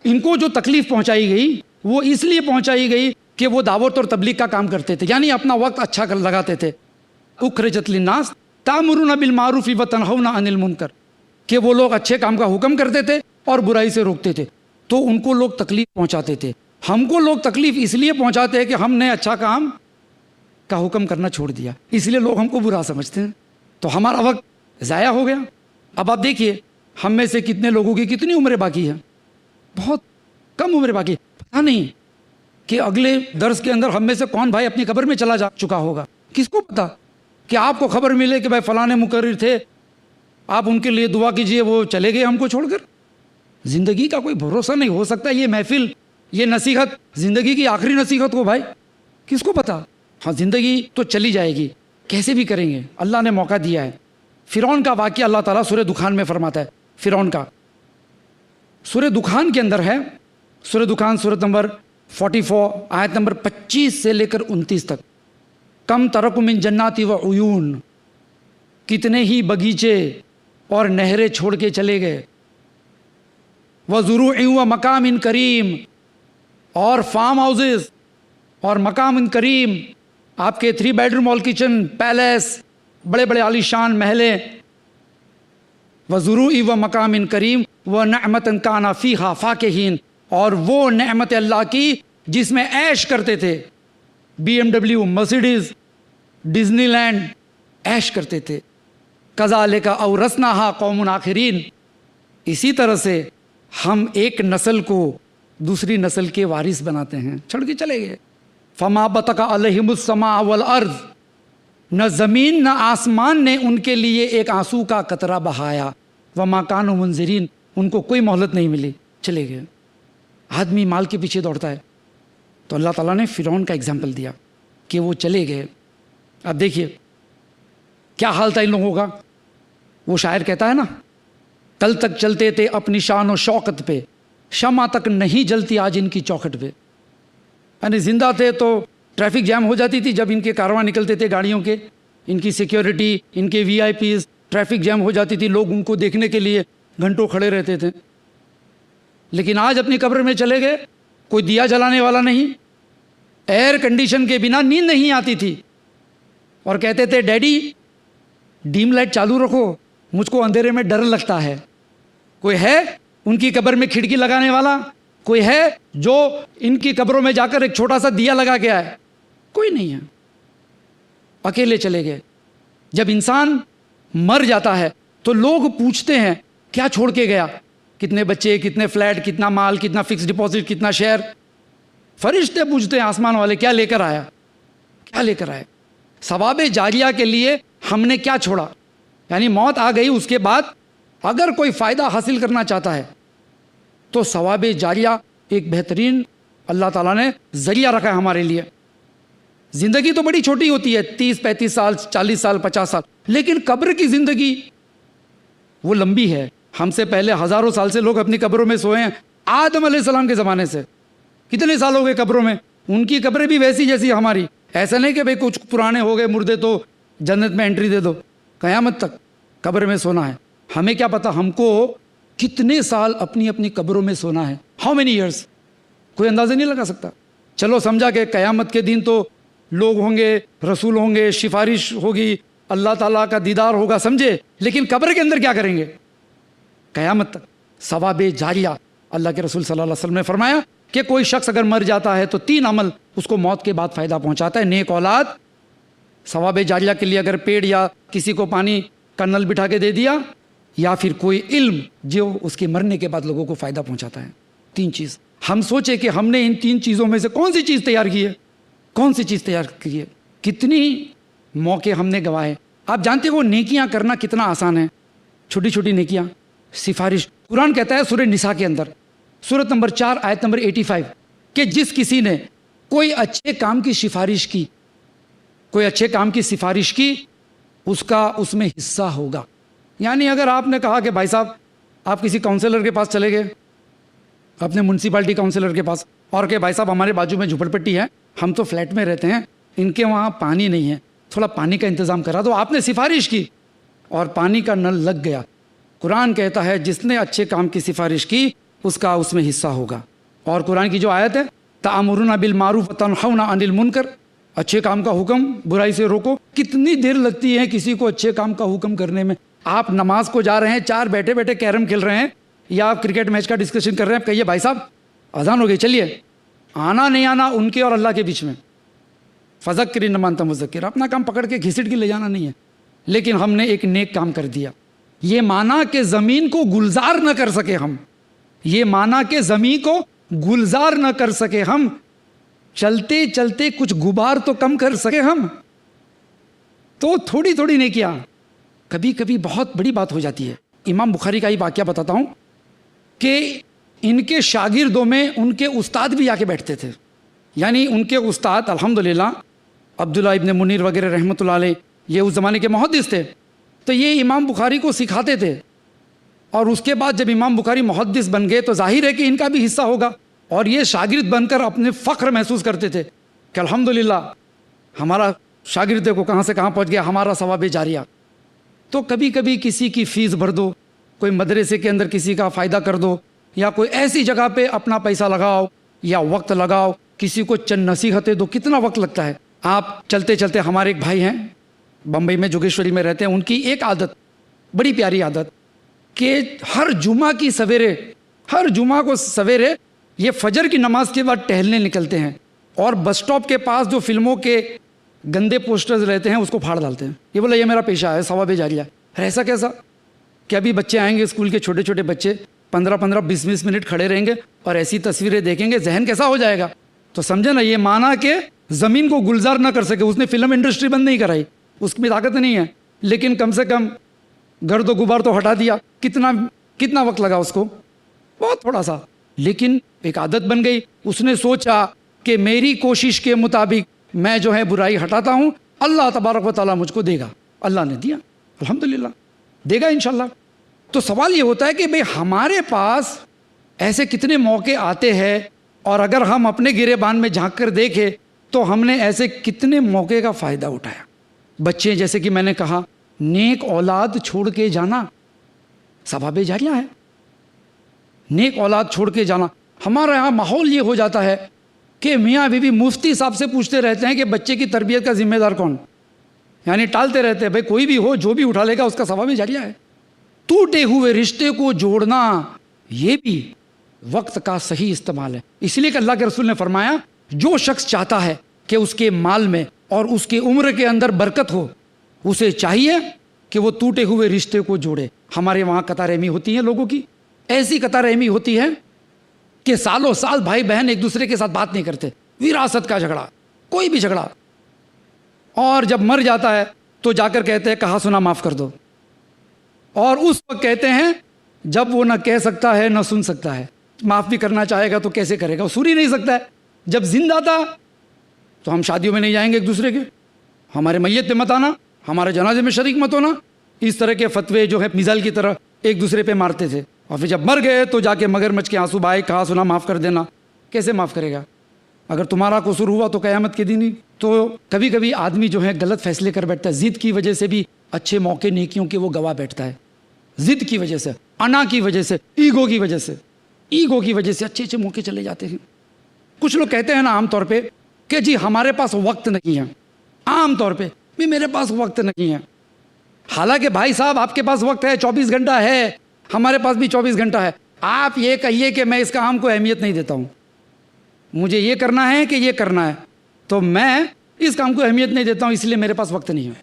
ان کو جو تکلیف پہنچائی گئی وہ اس لیے پہنچائی گئی کہ وہ دعوت اور تبلیغ کا کام کرتے تھے, یعنی اپنا وقت اچھا کر لگاتے تھے. اخرجت للناس تأمرون بالمعروف وتنہون عن المنکر, کہ وہ لوگ اچھے کام کا حکم کرتے تھے اور برائی سے روکتے تھے. تو ان کو لوگ تکلیف پہنچاتے تھے. ہم کو لوگ تکلیف اس لیے پہنچاتے ہیں کہ ہم نے اچھا کام کا حکم کرنا چھوڑ دیا, اس لیے لوگ ہم کو برا سمجھتے ہیں. تو ہمارا وقت ضائع ہو گیا. اب آپ دیکھیے ہم میں سے کتنے لوگوں کی کتنی عمریں باقی ہیں, بہت کم عمریں باقی. پتہ نہیں کہ اگلے درس کے اندر ہم میں سے کون بھائی اپنی قبر میں چلا جا چکا ہوگا. کس کو پتا کہ آپ کو خبر ملے کہ بھائی فلاں مقرر تھے, آپ ان کے لیے دعا کیجئے, وہ چلے گئے ہم کو چھوڑ کر. زندگی کا کوئی بھروسہ نہیں. ہو سکتا ہے یہ محفل, یہ نصیحت زندگی کی آخری نصیحت ہو بھائی, کس کو پتا. ہاں زندگی تو چلی جائے گی, کیسے بھی کریں گے, اللہ نے موقع دیا ہے. فرعون کا واقعہ اللہ تعالیٰ سورہ دخان میں فرماتا ہے. فرعون کا سورہ دخان کے اندر ہے, سورہ دخان سورۃ نمبر 44 آیت نمبر 25 سے لے کر 29 تک. کم ترک من جنات و عیون, کتنے ہی باغیچے اور نہریں چھوڑ کے چلے گئے. وزروع و مقام کریم, اور فارم ہاؤسز اور مقام کریم, آپ کے 3 بیڈروم ہال کچن, پیلیس, بڑے بڑے عالیشان محلیں. وزروع و مقام کریم و نعمت کانا فیہا فاکہین, اور وہ نعمت اللہ کی جس میں عیش کرتے تھے. BMW, مرسیڈیز, ڈزنی لینڈ, عیش کرتے تھے. کذالک اورثناہا قوم آخرین, اسی طرح سے ہم ایک نسل کو دوسری نسل کے وارث بناتے ہیں. چھوڑ کے چلے گئے. فما بطق علیہم السماء والارض, نہ زمین نہ آسمان نے ان کے لیے ایک آنسو کا قطرہ بہایا. وما کانوا منذرین, ان کو کوئی مہلت نہیں ملی, چلے گئے. آدمی مال کے پیچھے دوڑتا ہے, تو اللہ تعالیٰ نے فرعون کا اگزامپل دیا کہ وہ چلے گئے. اب دیکھیے کیا حال تھا ان لوگوں کا. وہ شاعر کہتا ہے نا, کل تک چلتے تھے اپنی شان و شوکت پہ, شمع تک نہیں جلتی آج ان کی چوکھٹ پہ. یعنی زندہ تھے تو ٹریفک جام ہو جاتی تھی جب ان کے کارواں نکلتے تھے گاڑیوں کے, ان کی سیکیورٹی, ان کے VIPs, ٹریفک جام ہو جاتی تھی, لوگ ان کو دیکھنے کے لیے گھنٹوں کھڑے رہتے تھے. لیکن آج اپنی قبر میں چلے گئے, کوئی دیا جلانے والا نہیں, ایئر کنڈیشن کے بنا نیند نہیں آتی تھی, اور کہتے تھے ڈیڈی ڈیم لائٹ چالو رکھو, مجھ کو اندھیرے میں ڈر لگتا ہے. کوئی ہے ان کی قبر میں کھڑکی لگانے والا؟ کوئی ہے جو ان کی قبروں میں جا کر ایک چھوٹا سا دیا لگا کے آئے؟ کوئی نہیں ہے. اکیلے چلے گئے. جب انسان مر جاتا ہے تو لوگ پوچھتے ہیں کیا چھوڑ کے گیا, کتنے بچے, کتنے فلیٹ, کتنا مال, کتنا فکس ڈپازٹ, کتنا شیئر. فرشتے پوچھتے ہیں آسمان والے کیا لے کر آیا, کیا لے کر آئے. ثواب جاریہ کے لیے ہم نے کیا چھوڑا. یعنی موت آ گئی, اس کے بعد اگر کوئی فائدہ حاصل کرنا چاہتا ہے تو ثواب جاریہ ایک بہترین اللہ تعالیٰ نے ذریعہ رکھا ہے ہمارے لیے. زندگی تو بڑی چھوٹی ہوتی ہے, 30-35 سال, 40 سال, 50 سال, لیکن قبر کی زندگی وہ لمبی ہے. ہم سے پہلے ہزاروں سال سے لوگ اپنی قبروں میں سوئے ہیں. آدم علیہ السلام کے زمانے سے کتنے سال ہو گئے قبروں میں. ان کی قبریں بھی ویسی جیسی ہماری. ایسا نہیں کہ بھئی کچھ پرانے ہو گئے مردے تو جنت میں انٹری دے دو. قیامت تک قبر میں سونا ہے. ہمیں کیا پتا ہم کو کتنے سال اپنی اپنی قبروں میں سونا ہے. ہاؤ مینی ایئرس, کوئی اندازہ نہیں لگا سکتا. چلو سمجھا کہ قیامت کے دن تو لوگ ہوں گے, رسول ہوں گے, سفارش ہوگی, اللہ تعالیٰ کا دیدار ہوگا, سمجھے. لیکن قبر کے اندر کیا کریں گے قیامت تک. ثواب جاریہ, اللہ کے رسول صلی اللہ علیہ وسلم نے فرمایا کہ کوئی شخص اگر مر جاتا ہے تو 3 عمل اس کو موت کے بعد فائدہ پہنچاتا ہے. نیک اولاد, ثواب جاریہ کے لیے اگر پیڑ یا کسی کو پانی کا نل بٹھا کے دے دیا، یا پھر کوئی علم جو اس کے مرنے کے بعد لوگوں کو فائدہ پہنچاتا ہے. 3 چیز. ہم سوچے کہ ہم نے ان 3 چیزوں میں سے کون سی چیز تیار کی ہے، کون سی چیز تیار کی ہے. کتنی موقع ہم نے گوائے. آپ جانتے ہو نیکیاں کرنا کتنا آسان ہے، چھوٹی چھوٹی نیکیاں. سفارش، قرآن کہتا ہے سورہ نساء کے اندر سورۃ نمبر 4 آیت نمبر 85 کہ جس کسی نے کوئی اچھے کام کی سفارش کی، کوئی اچھے کام کی سفارش کی، اس کا اس میں حصہ ہوگا. یعنی اگر آپ نے کہا کہ بھائی صاحب آپ کسی کاؤنسلر کے پاس چلے گئے، اپنے میونسپلٹی کاؤنسلر کے پاس، اور کہ بھائی صاحب ہمارے بازو میں جھوپڑ پٹی ہے، ہم تو فلیٹ میں رہتے ہیں، ان کے وہاں پانی نہیں ہے، تھوڑا پانی کا انتظام کرا دو. آپ نے سفارش کی اور پانی کا نل لگ گیا. قرآن کہتا ہے جس نے اچھے کام کی سفارش کی اس کا اس میں حصہ ہوگا. اور قرآن کی جو آیت ہے تأمرون بالمعروف وتنہون عن المنکر، اچھے کام کا حکم، برائی سے روکو. کتنی دیر لگتی ہے کسی کو اچھے کام کا حکم کرنے میں. آپ نماز کو جا رہے ہیں، 4 بیٹھے بیٹھے کیرم کھیل رہے ہیں یا آپ کرکٹ میچ کا ڈسکشن کر رہے ہیں، کہیے بھائی صاحب اذان ہو گئی چلیے. آنا نہیں آنا ان کے اور اللہ کے بیچ میں. فذکر انما انت مذکر، اپنا کام پکڑ کے گھسٹ کے لے جانا نہیں ہے. لیکن ہم نے ایک نیک کام کر دیا. یہ مانا کہ زمین کو گلزار نہ کر سکے ہم، یہ مانا کہ زمین کو گلزار نہ کر سکے ہم، چلتے چلتے کچھ غبار تو کم کر سکے ہم. تو تھوڑی تھوڑی نیکیاں کبھی کبھی بہت بڑی بات ہو جاتی ہے. امام بخاری کا ہی واقعہ بتاتا ہوں کہ ان کے شاگردوں میں ان کے استاد بھی آ کے بیٹھتے تھے. یعنی ان کے استاد الحمدللہ عبداللہ ابن منیر وغیرہ رحمۃ اللہ علیہ، یہ اس زمانے کے محدث تھے. تو یہ امام بخاری کو سکھاتے تھے. اور اس کے بعد جب امام بخاری محدث بن گئے تو ظاہر ہے کہ ان کا بھی حصہ ہوگا. اور یہ شاگرد بن کر اپنے فخر محسوس کرتے تھے کہ الحمدللہ ہمارا شاگرد کو کہاں سے کہاں پہنچ گیا، ہمارا ثواب جاریہ. تو کبھی کبھی کسی کی فیس بھر دو، کوئی مدرسے کے اندر کسی کا فائدہ کر دو، یا کوئی ایسی جگہ پہ اپنا پیسہ لگاؤ یا وقت لگاؤ، کسی کو چند نصیحتیں دو. کتنا وقت لگتا ہے. آپ چلتے چلتے، ہمارے ایک بھائی ہیں بمبئی میں جوگیشوری میں رہتے ہیں، ان کی ایک عادت، بڑی پیاری عادت، کہ ہر جمعہ کی سویرے، ہر جمعہ کو سویرے یہ فجر کی نماز کے بعد ٹہلنے نکلتے ہیں اور بس اسٹاپ کے پاس جو فلموں کے گندے پوسٹرز رہتے ہیں اس کو پھاڑ ڈالتے ہیں. یہ بولا یہ میرا پیشہ ہے، ثواب جاریہ. ایسا کیسا کہ ابھی بچے آئیں گے اسکول کے، چھوٹے چھوٹے بچے 15-15 20-20 منٹ کھڑے رہیں گے اور ایسی تصویریں دیکھیں گے، ذہن کیسا ہو جائے گا. تو سمجھے نا، یہ مانا کہ زمین کو گلزار نہ کر سکے. اس نے فلم انڈسٹری بند نہیں کرائی، اس میں طاقت نہیں ہے، لیکن کم سے کم گرد و غبار تو ہٹا دیا. کتنا وقت لگا اس کو؟ بہت تھوڑا سا. لیکن ایک عادت بن گئی. اس نے سوچا کہ میری کوشش کے مطابق میں جو ہے برائی ہٹاتا ہوں، اللہ تبارک و تعالیٰ مجھ کو دے گا. اللہ نے دیا، الحمدللہ دے گا انشاءاللہ. تو سوال یہ ہوتا ہے کہ بھئی ہمارے پاس ایسے کتنے موقع آتے ہیں، اور اگر ہم اپنے گریبان میں جھانک کر دیکھیں تو ہم نے ایسے کتنے موقع کا فائدہ اٹھایا. بچے، جیسے کہ میں نے کہا، نیک اولاد چھوڑ کے جانا ثواب جاریہ ہے. نیک اولاد چھوڑ کے جانا. ہمارے یہاں ماحول یہ ہو جاتا ہے کہ میاں بیوی مفتی صاحب سے پوچھتے رہتے ہیں کہ بچے کی تربیت کا ذمہ دار کون، یعنی ٹالتے رہتے ہیں. بھائی کوئی بھی ہو، جو بھی اٹھا لے گا اس کا ثواب جاریہ ہے. ٹوٹے ہوئے رشتے کو جوڑنا یہ بھی وقت کا صحیح استعمال ہے. اس لیے کہ اللہ کے رسول نے فرمایا جو شخص چاہتا ہے کہ اس کے مال میں اور اس کی عمر کے اندر برکت ہو، اسے چاہیے کہ وہ ٹوٹے ہوئے رشتے کو جوڑے. ہمارے وہاں قطع رحمی ہوتی ہے لوگوں کی، ایسی قطع رحمی ہوتی ہے کہ سالوں سال بھائی بہن ایک دوسرے کے ساتھ بات نہیں کرتے، وراثت کا جھگڑا، کوئی بھی جھگڑا. اور جب مر جاتا ہے تو جا کر کہتے ہیں کہا سنا معاف کر دو. اور اس وقت کہتے ہیں جب وہ نہ کہہ سکتا ہے نہ سن سکتا ہے. معاف بھی کرنا چاہے گا تو کیسے کرے گا، وہ سن ہی نہیں سکتا ہے. جب زندہ تھا تو ہم شادیوں میں نہیں جائیں گے ایک دوسرے کے، ہمارے میت پہ مت آنا، ہمارے جنازے میں شریک مت ہونا. اس طرح کے فتوے جو ہے میزائل کی طرح ایک دوسرے پہ مارتے تھے. اور پھر جب مر گئے تو جا کے مگر مچھ کے آنسو بہائے، کہا سنا معاف کر دینا. کیسے معاف کرے گا؟ اگر تمہارا قصور ہوا تو قیامت کے دن ہی. تو کبھی کبھی آدمی جو ہے غلط فیصلے کر بیٹھتا ہے، ضد کی وجہ سے بھی اچھے موقع نیکیوں کے وہ گوا بیٹھتا ہے. ضد کی وجہ سے، انا کی وجہ سے، ایگو کی وجہ سے اچھے اچھے موقع چلے جاتے ہیں. کچھ لوگ کہتے ہیں نا عام طور پہ کہ جی ہمارے پاس وقت نہیں ہے. عام طور پہ بھی میرے پاس وقت نہیں ہے. حالانکہ بھائی صاحب آپ کے پاس وقت ہے، 24 گھنٹہ ہے، ہمارے پاس بھی 24 گھنٹہ ہے. آپ یہ کہیے کہ میں اس کام کو اہمیت نہیں دیتا ہوں، مجھے یہ کرنا ہے کہ یہ کرنا ہے، تو میں اس کام کو اہمیت نہیں دیتا ہوں اس لیے میرے پاس وقت نہیں ہے.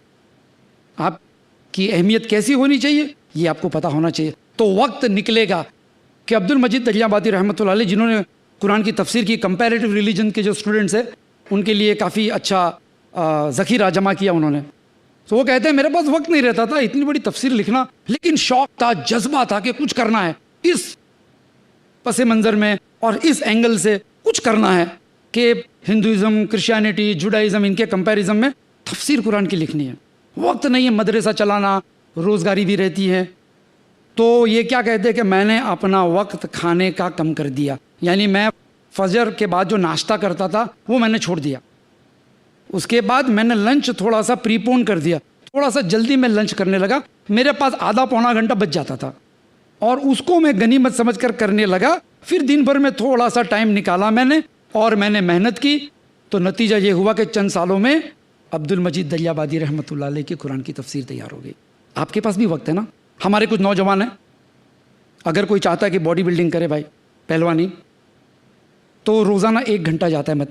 آپ کی اہمیت کیسی ہونی چاہیے یہ آپ کو پتہ ہونا چاہیے. تو وقت نکلے گا کہ عبد المجید دجلہ آبادی رحمۃ اللہ علیہ جنہوں نے قرآن کی تفسیر کی، کمپیریٹیو ریلیجن کے جو اسٹوڈنٹس ہیں ان کے لیے کافی اچھا ذخیرہ جمع کیا انہوں نے. تو وہ کہتے ہیں میرے پاس وقت نہیں رہتا تھا اتنی بڑی تفسیر لکھنا، لیکن شوق تھا، جذبہ تھا کہ کچھ کرنا ہے، اس پس منظر میں اور اس اینگل سے کچھ کرنا ہے کہ ہندوازم، کرسچینٹی، جوڈائزم ان کے کمپیریزن میں تفسیر قرآن کی لکھنی ہے. وقت نہیں ہے، مدرسہ چلانا، روزگاری بھی رہتی ہے. تو یہ کیا کہتے ہیں کہ میں نے اپنا وقت کھانے کا کم کر دیا، یعنی میں فجر کے بعد جو ناشتہ کرتا تھا وہ میں نے چھوڑ دیا. اس کے بعد میں نے لنچ تھوڑا سا پریپون کر دیا، تھوڑا سا جلدی میں لنچ کرنے لگا. میرے پاس آدھا پونا گھنٹہ بچ جاتا تھا اور اس کو میں غنیمت سمجھ کر کرنے لگا. پھر دن بھر میں تھوڑا سا ٹائم نکالا میں نے اور میں نے محنت کی. تو نتیجہ یہ ہوا کہ چند سالوں میں عبد المجید دجلہ آبادی رحمۃ اللہ علیہ کی قرآن کی تفسیر تیار ہو گئی. آپ کے پاس بھی وقت ہے نا. ہمارے کچھ نوجوان ہیں، اگر کوئی چاہتا ہے کہ باڈی بلڈنگ کرے بھائی، پہلوانی، تو روزانہ 1 گھنٹہ جاتا ہے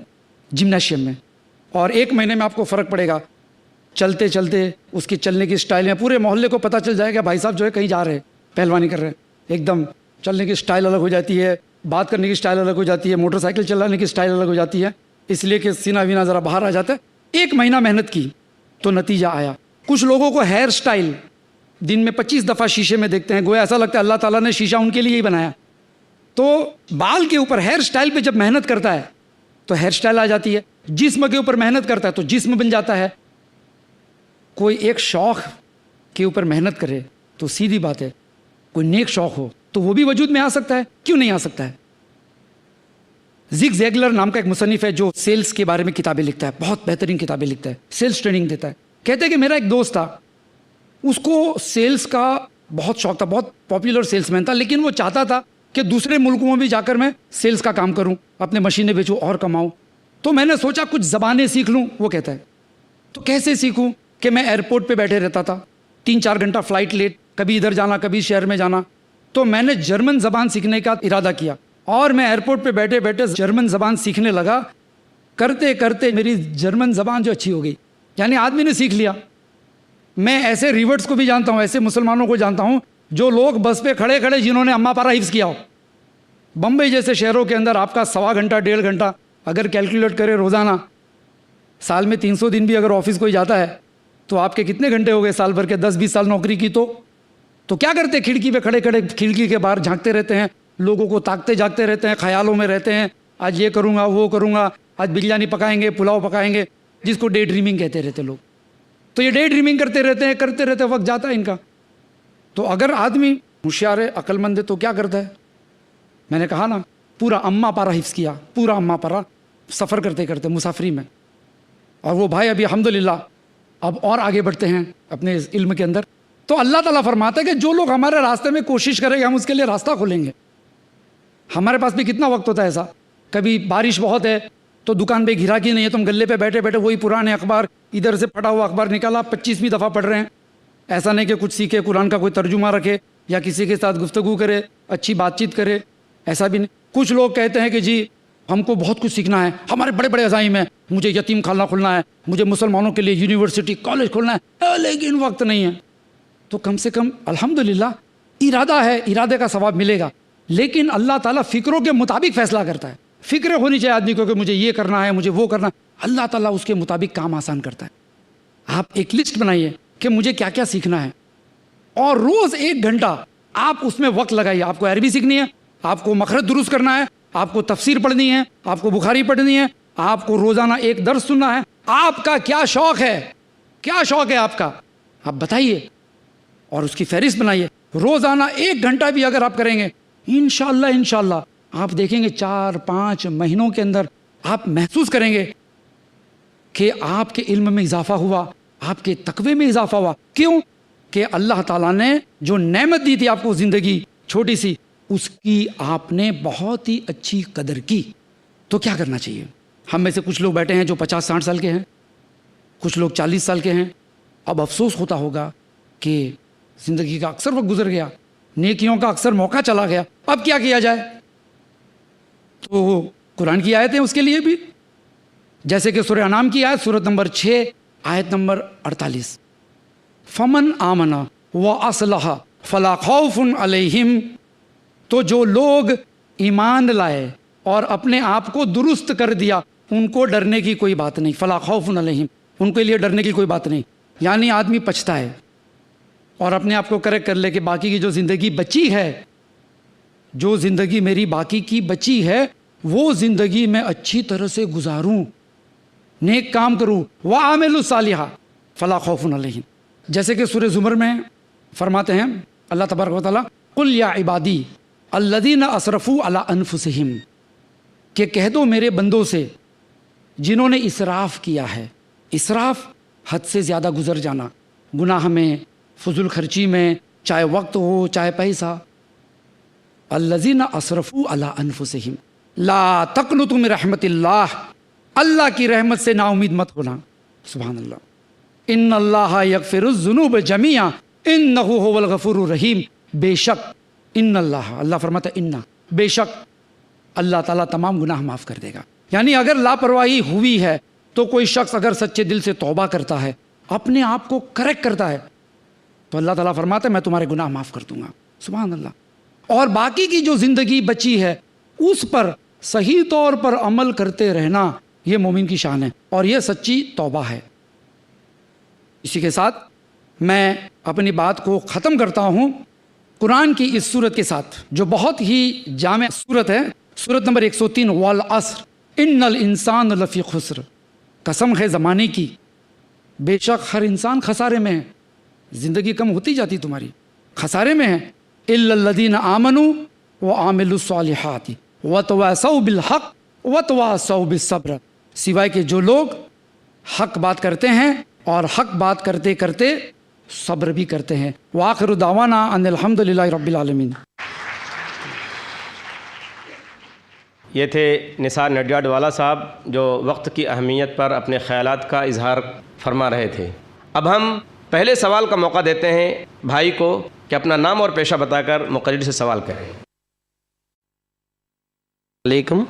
جمناشیم میں، اور 1 مہینے میں آپ کو فرق پڑے گا. چلتے چلتے اس کی چلنے کی سٹائل میں پورے محلے کو پتہ چل جائے گا بھائی صاحب جو ہے کہیں جا رہے ہیں، پہلوانی کر رہے ہیں. ایک دم چلنے کی سٹائل الگ ہو جاتی ہے، بات کرنے کی سٹائل الگ ہو جاتی ہے، موٹر سائیکل چلانے کی سٹائل الگ ہو جاتی ہے، اس لیے کہ سینہ وینا ذرا باہر آ جاتا ہے. 1 مہینہ محنت کی تو نتیجہ آیا. کچھ لوگوں کو ہیئر سٹائل دن میں 25 دفعہ شیشے میں دیکھتے ہیں، گویا ایسا لگتا ہے اللہ تعالیٰ نے شیشہ ان کے لیے ہی بنایا. تو بال کے اوپر ہیئر سٹائل پہ جب محنت کرتا ہے تو ہیئر سٹائل آ جاتی ہے. جسم کے اوپر محنت کرتا ہے تو جسم بن جاتا ہے. کوئی ایک شوق کے اوپر محنت کرے تو سیدھی بات ہے کوئی نیک شوق ہو تو وہ بھی وجود میں آ سکتا ہے. کیوں نہیں آ سکتا ہے؟ زگ زیگلر نام کا ایک مصنف ہے جو سیلز کے بارے میں کتابیں لکھتا ہے، بہت بہترین کتابیں لکھتا ہے، سیلز ٹریننگ دیتا ہے. کہتے ہیں کہ میرا ایک دوست تھا، اس کو سیلز کا بہت شوق تھا، بہت پاپولر سیلز مین تھا، لیکن وہ چاہتا تھا کہ دوسرے ملکوں میں بھی جا کر میں سیلز کا کام کروں، اپنے مشینیں بیچوں اور کماؤں. تو میں نے سوچا کچھ زبانیں سیکھ لوں. وہ کہتا ہے تو کیسے سیکھوں کہ میں ایئرپورٹ پہ بیٹھے رہتا تھا، 3-4 گھنٹہ فلائٹ لیٹ، کبھی ادھر جانا کبھی شہر میں جانا. تو میں نے جرمن زبان سیکھنے کا ارادہ کیا اور میں ایئرپورٹ پہ بیٹھے بیٹھے جرمن زبان سیکھنے لگا. کرتے کرتے میری جرمن زبان جو اچھی ہو گئی، یعنی آدمی نے سیکھ لیا. میں ایسے ریورٹس کو بھی جانتا ہوں، ایسے مسلمانوں کو جانتا ہوں جو لوگ بس پہ کھڑے کھڑے جنہوں نے اما پارا حفظ کیا ہو. بمبئی جیسے شہروں کے اندر آپ کا 1.25 گھنٹہ 1.5 گھنٹہ اگر کیلکولیٹ کرے روزانہ، سال میں 300 دن بھی اگر آفس کوئی جاتا ہے تو آپ کے کتنے گھنٹے ہو گئے سال بھر کے؟ 10-20 سال نوکری کی. تو کیا کرتے؟ کھڑکی پہ کھڑے کھڑے کھڑکی کے باہر جھانکتے رہتے ہیں، لوگوں کو تاکتے جاگتے رہتے ہیں، خیالوں میں رہتے ہیں، آج یہ کروں گا وہ کروں گا، آج بریانی پکائیں گے پلاؤ پکائیں گے، جس کو ڈے ڈریمنگ کہتے رہتے لوگ. تو یہ ڈے ڈریمنگ کرتے رہتے وقت جاتا ہے ان کا. تو اگر آدمی ہوشیار ہے، عقل مند ہے تو کیا کرتا ہے؟ میں نے کہا نا پورا اما پارا حفظ کیا، پورا اما پارا سفر کرتے کرتے مسافری میں. اور وہ بھائی ابھی الحمدللہ اب اور آگے بڑھتے ہیں اپنے علم کے اندر. تو اللہ تعالیٰ فرماتا ہے کہ جو لوگ ہمارے راستے میں کوشش کریں گے ہم اس کے لیے راستہ کھولیں گے. ہمارے پاس بھی کتنا وقت ہوتا ہے ایسا، کبھی بارش بہت ہے تو دکان پہ گھراکی نہیں ہے، تم گلے پہ بیٹھے بیٹھے وہی پرانے اخبار، ادھر سے پھٹا ہوا اخبار نکالا 25ویں دفعہ پڑھ رہے ہیں. ایسا نہیں کہ کچھ سیکھے، قرآن کا کوئی ترجمہ رکھے یا کسی کے ساتھ گفتگو کرے، اچھی بات چیت کرے، ایسا بھی نہیں. کچھ لوگ کہتے ہیں کہ جی ہم کو بہت کچھ سیکھنا ہے، ہمارے بڑے بڑے عزائم ہیں، مجھے یتیم خانہ کھولنا ہے، مجھے مسلمانوں کے لیے یونیورسٹی کالج کھولنا ہے، لیکن وقت نہیں ہے. تو کم سے کم الحمدللہ ارادہ ہے، ارادے کا ثواب ملے گا. لیکن اللہ تعالیٰ فکروں کے مطابق فیصلہ کرتا ہے. فکریں ہونی چاہیے آدمی کو کہ مجھے یہ کرنا ہے، مجھے وہ کرنا ہے. اللہ تعالیٰ اس کے مطابق کام آسان کرتا ہے. آپ ایک لسٹ بنائیے کہ مجھے کیا کیا سیکھنا ہے اور روز 1 گھنٹہ آپ اس میں وقت لگائیے. آپ کو عربی سیکھنی ہے، آپ کو مخرج درست کرنا ہے، آپ کو تفسیر پڑھنی ہے، آپ کو بخاری پڑھنی ہے، آپ کو روزانہ 1 درس سننا ہے. آپ کا کیا شوق ہے؟ کیا شوق ہے آپ کا؟ آپ بتائیے اور اس کی فہرست بنائیے. روزانہ 1 گھنٹہ بھی اگر آپ کریں گے انشاءاللہ آپ دیکھیں گے 4-5 مہینوں کے اندر آپ محسوس کریں گے کہ آپ کے علم میں اضافہ ہوا، آپ کے تقوی میں اضافہ ہوا. کیوں؟ کہ اللہ تعالیٰ نے جو نعمت دی تھی آپ کو زندگی چھوٹی سی، اس کی آپ نے بہت ہی اچھی قدر کی. تو کیا کرنا چاہیے؟ ہم میں سے کچھ لوگ بیٹھے ہیں جو 50-60 سال کے ہیں، کچھ لوگ 40 سال کے ہیں. اب افسوس ہوتا ہوگا کہ زندگی کا اکثر وقت گزر گیا، نیکیوں کا اکثر موقع چلا گیا، اب کیا کیا جائے؟ تو قرآن کی آیتیں اس کے لیے بھی جیسے کہ سورہ انعام کی آیت سورت نمبر 6 آیت نمبر 48، فمن آمنا واصلح فلا خوف علیہم، تو جو لوگ ایمان لائے اور اپنے آپ کو درست کر دیا ان کو ڈرنے کی کوئی بات نہیں، فلا خوف علیہم، ان کے لیے ڈرنے کی کوئی بات نہیں۔ یعنی آدمی پچھتا ہے اور اپنے آپ کو کریکٹ کر لے کہ باقی کی جو زندگی بچی ہے، جو زندگی میری باقی کی بچی ہے وہ زندگی میں اچھی طرح سے گزاروں، نیک کام کروں، وَعَامِلُوا الصَّالِحَاتِ فَلَا خَوْفٌ عَلَيْهِمْ، جیسے کہ سورہ زمر میں فرماتے ہیں اللہ تبارک و تعالیٰ، قُلْ يَا عِبَادِي الَّذِينَ أَسْرَفُوا عَلَىٰ أَنفُسِهِمْ، کہ کہہ دو میرے بندوں سے جنہوں نے اسراف کیا ہے۔ اسراف حد سے زیادہ گزر جانا، گناہ میں، فضول خرچی میں، چاہے وقت ہو چاہے پیسہ۔ الذین اسرفوا علی انفسہم لا تقنطوا من رحمت اللہ، اللہ کی رحمت سے نا امید مت ہونا۔ سبحان اللہ، ان اللہ یغفر الذنوب جمیعا انہ هو الغفور الرحیم، بے شک ان اللہ فرماتا ہے ان، بے شک اللہ تعالیٰ تمام گناہ معاف کر دے گا۔ یعنی اگر لاپرواہی ہوئی ہے تو کوئی شخص اگر سچے دل سے توبہ کرتا ہے، اپنے آپ کو کریکٹ کرتا ہے، تو اللہ تعالیٰ فرماتا ہے میں تمہارے گناہ معاف کر دوں گا۔ سبحان اللہ۔ اور باقی کی جو زندگی بچی ہے اس پر صحیح طور پر عمل کرتے رہنا، یہ مومن کی شان ہے اور یہ سچی توبہ ہے۔ اسی کے ساتھ میں اپنی بات کو ختم کرتا ہوں قرآن کی اس سورت کے ساتھ جو بہت ہی جامع سورت ہے، سورت نمبر 103، والعصر ان الانسان لفی خسر، قسم ہے زمانے کی، بے شک ہر انسان خسارے میں ہے، زندگی کم ہوتی جاتی تمہاری، خسارے میں ہے، الا الذین آمنوا وعملوا الصالحات وتواصوا بالحق وتواصوا بالصبر، سوائے کہ جو لوگ حق بات کرتے ہیں اور حق بات کرتے کرتے صبر بھی کرتے ہیں۔ وآخر دعوانا ان الحمد للہ رب العالمین۔ یہ تھے نثار نڈیاڈ والا صاحب جو وقت کی اہمیت پر اپنے خیالات کا اظہار فرما رہے تھے۔ اب ہم پہلے سوال کا موقع دیتے ہیں بھائی کو کہ اپنا نام اور پیشہ بتا کر مقرر سے سوال کریں۔ علیکم،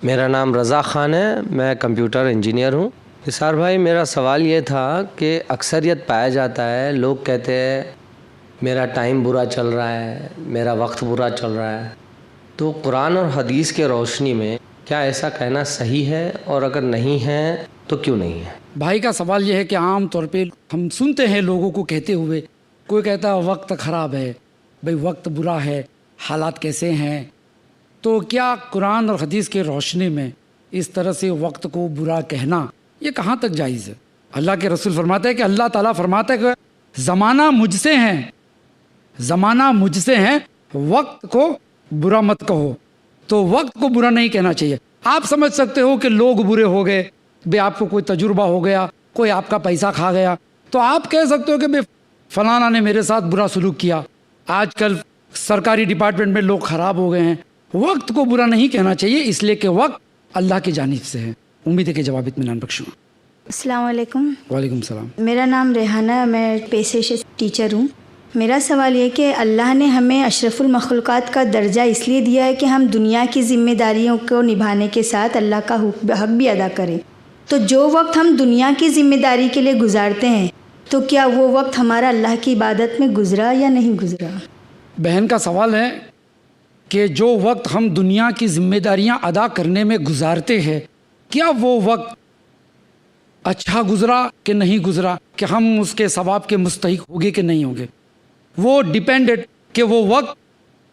میرا نام رضا خان ہے، میں کمپیوٹر انجینئر ہوں۔ نثار بھائی، میرا سوال یہ تھا کہ اکثریت پایا جاتا ہے، لوگ کہتے ہیں میرا ٹائم برا چل رہا ہے، میرا وقت برا چل رہا ہے، تو قرآن اور حدیث کے روشنی میں کیا ایسا کہنا صحیح ہے، اور اگر نہیں ہے تو کیوں نہیں ہے؟ بھائی کا سوال یہ ہے کہ عام طور پہ ہم سنتے ہیں لوگوں کو کہتے ہوئے، کوئی کہتا ہے وقت خراب ہے، بھئی وقت برا ہے، حالات کیسے ہیں، تو کیا قرآن اور حدیث کے روشنی میں اس طرح سے وقت کو برا کہنا یہ کہاں تک جائز ہے؟ اللہ کے رسول فرماتے ہیں کہ اللہ تعالیٰ فرماتا ہے کہ زمانہ مجھ سے ہیں، زمانہ مجھ سے ہیں، وقت کو برا مت کہو۔ تو وقت کو برا نہیں کہنا چاہیے۔ آپ سمجھ سکتے ہو کہ لوگ برے ہو گئے، بے آپ کو کوئی تجربہ ہو گیا، کوئی آپ کا پیسہ کھا گیا، تو آپ کہہ سکتے ہو کہ بے فلانا نے میرے ساتھ برا سلوک کیا۔ آج کل سرکاری ڈپارٹمنٹ میں لوگ خراب ہو گئے ہیں۔ وقت کو برا نہیں کہنا چاہیے، اس لیے کہ وقت اللہ کی جانب سے ہے۔ امید ہے کہ جواب اطمینان بخشوں۔ السلام علیکم۔ وعلیکم السلام۔ میرا نام ریحانہ ہے، میں پیشے سے ٹیچر ہوں۔ میرا سوال یہ کہ اللہ نے ہمیں اشرف المخلوقات کا درجہ اس لیے دیا ہے کہ ہم دنیا کی ذمہ داریوں کو نبھانے کے ساتھ اللہ کا حق بھی ادا کریں، تو جو وقت ہم دنیا کی ذمہ داری کے لیے گزارتے ہیں تو کیا وہ وقت ہمارا اللہ کی عبادت میں گزرا یا نہیں گزرا؟ بہن کا سوال ہے کہ جو وقت ہم دنیا کی ذمہ داریاں ادا کرنے میں گزارتے ہیں، کیا وہ وقت اچھا گزرا کہ نہیں گزرا، کہ ہم اس کے ثواب کے مستحق ہوگے کہ نہیں ہوگے؟ وہ ڈیپینڈڈ کہ وہ وقت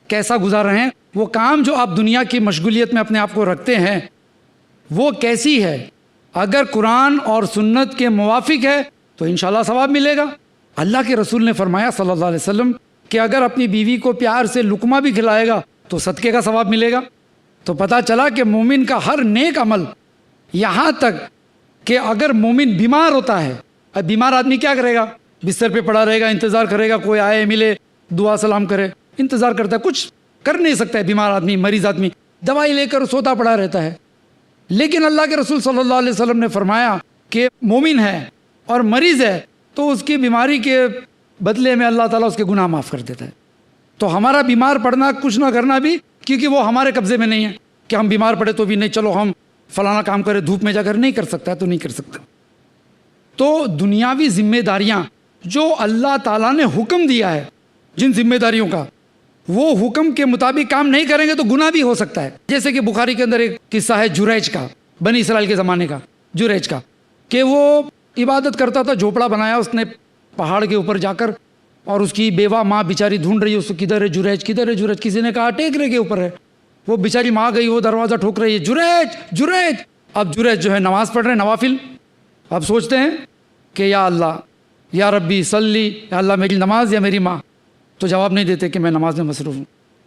کیسا گزار رہے ہیں، وہ کام جو آپ دنیا کی مشغولیت میں اپنے آپ کو رکھتے ہیں وہ کیسی ہے۔ اگر قرآن اور سنت کے موافق ہے تو انشاءاللہ ثواب ملے گا۔ اللہ کے رسول نے فرمایا صلی اللہ علیہ وسلم کہ اگر اپنی بیوی کو پیار سے لقمہ بھی کھلائے گا تو صدقے کا ثواب ملے گا۔ تو پتہ چلا کہ مومن کا ہر نیک عمل، یہاں تک کہ اگر مومن بیمار ہوتا ہے، اب بیمار آدمی کیا کرے گا؟ بستر پہ پڑا رہے گا، انتظار کرے گا کوئی آئے ملے دعا سلام کرے، انتظار کرتا ہے، کچھ کر نہیں سکتا ہے۔ بیمار آدمی، مریض آدمی دوائی لے کر سوتا پڑا رہتا ہے۔ لیکن اللہ کے رسول صلی اللہ علیہ وسلم نے فرمایا کہ مومن ہے اور مریض ہے تو اس کی بیماری کے بدلے میں اللہ تعالیٰ اس کے گناہ معاف کر دیتا ہے۔ تو ہمارا بیمار پڑنا، کچھ نہ کرنا بھی، کیونکہ وہ ہمارے قبضے میں نہیں ہے کہ ہم بیمار پڑے تو بھی نہیں، چلو ہم فلانا کام کرے دھوپ میں جا کر، نہیں کر سکتا ہے تو نہیں کر سکتا. تو دنیاوی ذمہ داریاں جو اللہ تعالیٰ نے حکم دیا ہے، جن ذمہ داریوں کا وہ حکم کے مطابق کام نہیں کریں گے تو گناہ بھی ہو سکتا ہے. جیسے کہ بخاری کے اندر ایک قصہ ہے جریج کا، بنی اسرائیل کے زمانے کا، جریج کا، کہ وہ عبادت کرتا تھا، جھوپڑا بنایا اس نے پہاڑ کے اوپر جا کر، اور اس کی بیوہ ماں بیچاری ڈھونڈ رہی ہے اس کو، کدھر ہے جریج، کدھر ہے جریج. کسی نے کہا ٹیکرے کے اوپر ہے. وہ بیچاری ماں گئی، وہ دروازہ ٹھوک رہی ہے، جریج جریج. اب جریج جو ہے نماز پڑھ رہے ہیں نوافل. اب سوچتے ہیں کہ یا اللہ یا ربی صلی، یا اللہ میری نماز یا میری ماں. تو جواب نہیں دیتے کہ میں نماز میں مصروف ہوں.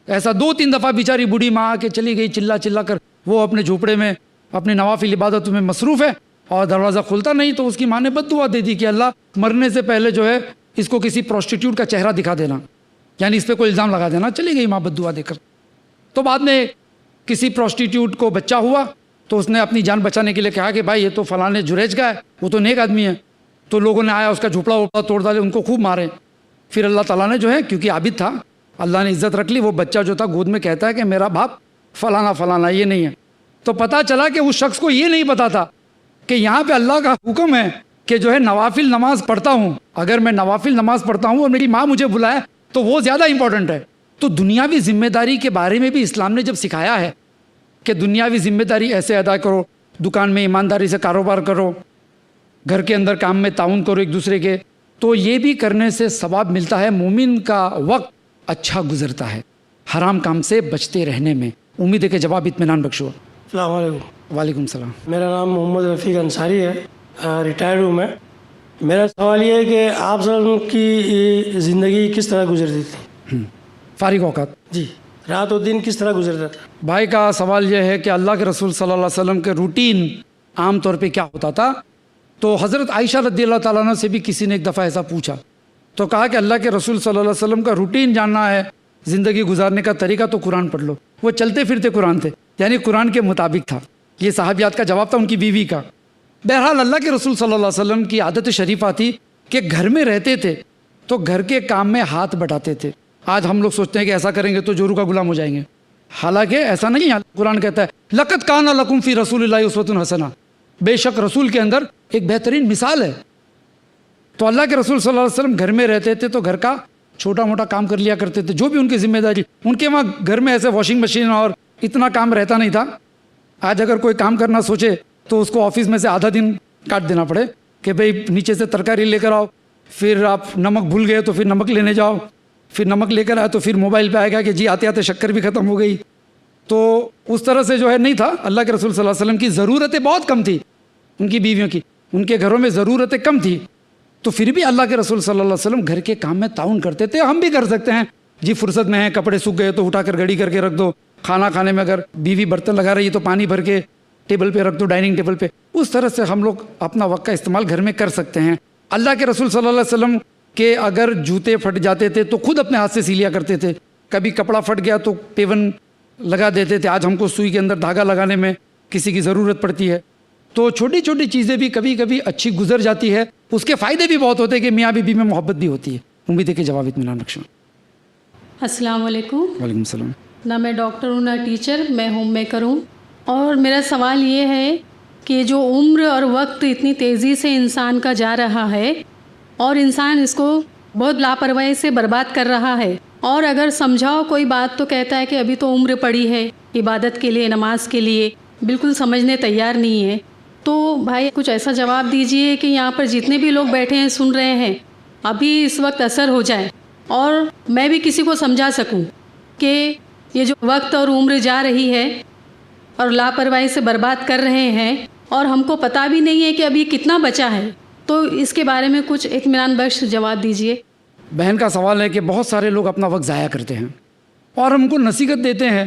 ایسا 2-3 دفعہ بیچاری بوڑھی ماں آ کے چلی گئی، چلا چلا کر وہ اپنے جھوپڑے میں اپنی نوافل عبادتوں میں مصروف ہے، اور دروازہ کھلتا نہیں. تو اس کی ماں نے بد دعا دے دی کہ اللہ مرنے سے پہلے جو ہے اس کو کسی پروسٹیٹیوٹ کا چہرہ دکھا دینا، یعنی اس پہ کوئی الزام لگا دینا. چلی گئی ماں بد دعا دے کر. تو بعد میں کسی پروسٹیٹیوٹ کو بچہ ہوا تو اس نے اپنی جان بچانے کے لیے کہا کہ بھائی یہ تو فلانے جریج کا ہے، وہ تو نیک آدمی ہے. تو لوگوں نے آیا اس کا جھوپڑا وپڑا توڑ ڈالے، ان کو خوب مارے. پھر اللہ تعالیٰ نے جو ہے کیونکہ عابد تھا، اللہ نے عزت رکھ لی. وہ بچہ جو تھا گود میں کہتا ہے کہ میرا باپ فلانا فلانا یہ نہیں ہے. تو پتہ چلا کہ اس شخص کو یہ نہیں پتا تھا کہ یہاں پہ اللہ کا حکم ہے کہ جو ہے نوافل نماز پڑھتا ہوں، اگر میں نوافل نماز پڑھتا ہوں اور میری ماں مجھے بلائے تو وہ زیادہ امپورٹنٹ ہے. تو دنیاوی ذمہ داری کے بارے میں بھی اسلام نے جب سکھایا ہے کہ دنیاوی ذمہ داری ایسے ادا کرو، دکان میں ایمانداری سے کاروبار کرو، گھر کے اندر کام میں تعاون کرو ایک دوسرے کے، تو یہ بھی کرنے سے ثواب ملتا ہے. مومن کا وقت اچھا گزرتا ہے حرام کام سے بچتے رہنے میں. امید ہے کہ جواب اطمینان بخش ہوا. السلام علیکم. وعلیکم السلام. میرا نام محمد رفیق انصاری ہے، ریٹائرڈ ہوں میں. میرا سوال یہ ہے کہ آپ صلی اللہ علیہ وسلم کی زندگی کس طرح گزرتی تھی؟ فارغ اوقات. جی، رات و دن کس طرح گزرتا تھا؟ بھائی کا سوال یہ ہے کہ اللہ کے رسول صلی اللہ علیہ وسلم کے روٹین عام طور پہ کیا ہوتا تھا. تو حضرت عائشہ رضی اللہ تعالیٰ عنہ سے بھی کسی نے ایک دفعہ ایسا پوچھا تو کہا کہ اللہ کے رسول صلی اللہ علیہ وسلم کا روٹین جاننا ہے، زندگی گزارنے کا طریقہ، تو قرآن پڑھ لو. وہ چلتے پھرتے قرآن تھے، یعنی قرآن کے مطابق تھا. یہ صحابیات کا جواب تھا ان کی بیوی کا. بہرحال اللہ کے رسول صلی اللہ علیہ وسلم کی عادت شریفہ تھی کہ گھر میں رہتے تھے تو گھر کے کام میں ہاتھ بٹاتے تھے. آج ہم لوگ سوچتے ہیں کہ ایسا کریں گے تو جورو کا غلام ہو جائیں گے، حالانکہ ایسا نہیں ہے. قرآن کہتا ہے لقد کان لکم فی رسول اللہ اسوۃ حسنہ، بے شک رسول کے اندر ایک بہترین مثال ہے. تو اللہ کے رسول صلی اللہ علیہ وسلم گھر میں رہتے تھے تو گھر کا چھوٹا موٹا کام کر لیا کرتے تھے، جو بھی ان کی ذمہ داری. ان کے وہاں گھر میں ایسے واشنگ مشین اور اتنا کام رہتا نہیں تھا. آج اگر کوئی کام کرنا سوچے تو اس کو آفس میں سے آدھا دن کاٹ دینا پڑے کہ بھئی نیچے سے ترکاری لے کر آؤ، پھر آپ نمک بھول گئے تو پھر نمک لینے جاؤ، پھر نمک لے کر آئے تو پھر موبائل پہ آئے گا کہ جی آتے آتے شکر بھی ختم ہو گئی. تو اس طرح سے جو ہے نہیں تھا. اللہ کے رسول صلی اللہ علیہ وسلم کی ضرورتیں بہت کم تھی، ان کی بیویوں کی، ان کے گھروں میں ضرورتیں کم تھی. تو پھر بھی اللہ کے رسول صلی اللہ علیہ وسلم گھر کے کام میں تعاون کرتے تھے. ہم بھی کر سکتے ہیں جی، فرصت میں ہیں، کپڑے سوکھ گئے تو اٹھا کر گڑی کر کے رکھ دو. کھانا کھانے میں اگر بیوی برتن لگا رہی ہے تو پانی بھر کے ٹیبل پہ رکھ دو، ڈائننگ ٹیبل پہ. اس طرح سے ہم لوگ اپنا وقت کا استعمال گھر میں کر سکتے ہیں. اللہ کے رسول صلی اللہ علیہ وسلم کے اگر جوتے پھٹ جاتے تھے تو خود اپنے ہاتھ سے سی لیا کرتے تھے. کبھی کپڑا پھٹ گیا تو پیون لگا دیتے تھے. آج ہم کو سوئی کے اندر دھاگا لگانے میں کسی کی ضرورت پڑتی ہے. تو چھوٹی چھوٹی چیزیں بھی کبھی کبھی اچھی گزر جاتی ہے. اس کے فائدے بھی بہت ہوتے ہیں کہ میاں بیوی میں محبت بھی ہوتی ہے. امید ہے کہ جواب اطمینان بخشوں. السلام علیکم. وعلیکم السلام. نہ میں ڈاکٹر ہوں نہ ٹیچر، میں ہوم میکر ہوں. اور میرا سوال یہ ہے کہ جو عمر اور وقت اتنی تیزی سے انسان کا جا رہا ہے اور انسان اس کو بہت لاپرواہی سے برباد کر رہا ہے، اور اگر سمجھاؤ کوئی بات تو کہتا ہے کہ ابھی تو عمر پڑی ہے عبادت کے لیے، نماز کے لیے، بالکل سمجھنے تیار نہیں ہے. تو بھائی کچھ ایسا جواب دیجئے کہ یہاں پر جتنے بھی لوگ بیٹھے ہیں سن رہے ہیں، ابھی اس وقت اثر ہو جائے اور میں بھی کسی کو سمجھا سکوں کہ یہ جو وقت اور عمر جا رہی ہے اور لاپرواہی سے برباد کر رہے ہیں اور ہم کو پتہ بھی نہیں ہے کہ ابھی کتنا بچا ہے. تو اس کے بارے میں کچھ اطمینان بخش جواب دیجئے. بہن کا سوال ہے کہ بہت سارے لوگ اپنا وقت ضائع کرتے ہیں اور ہم کو نصیحت دیتے ہیں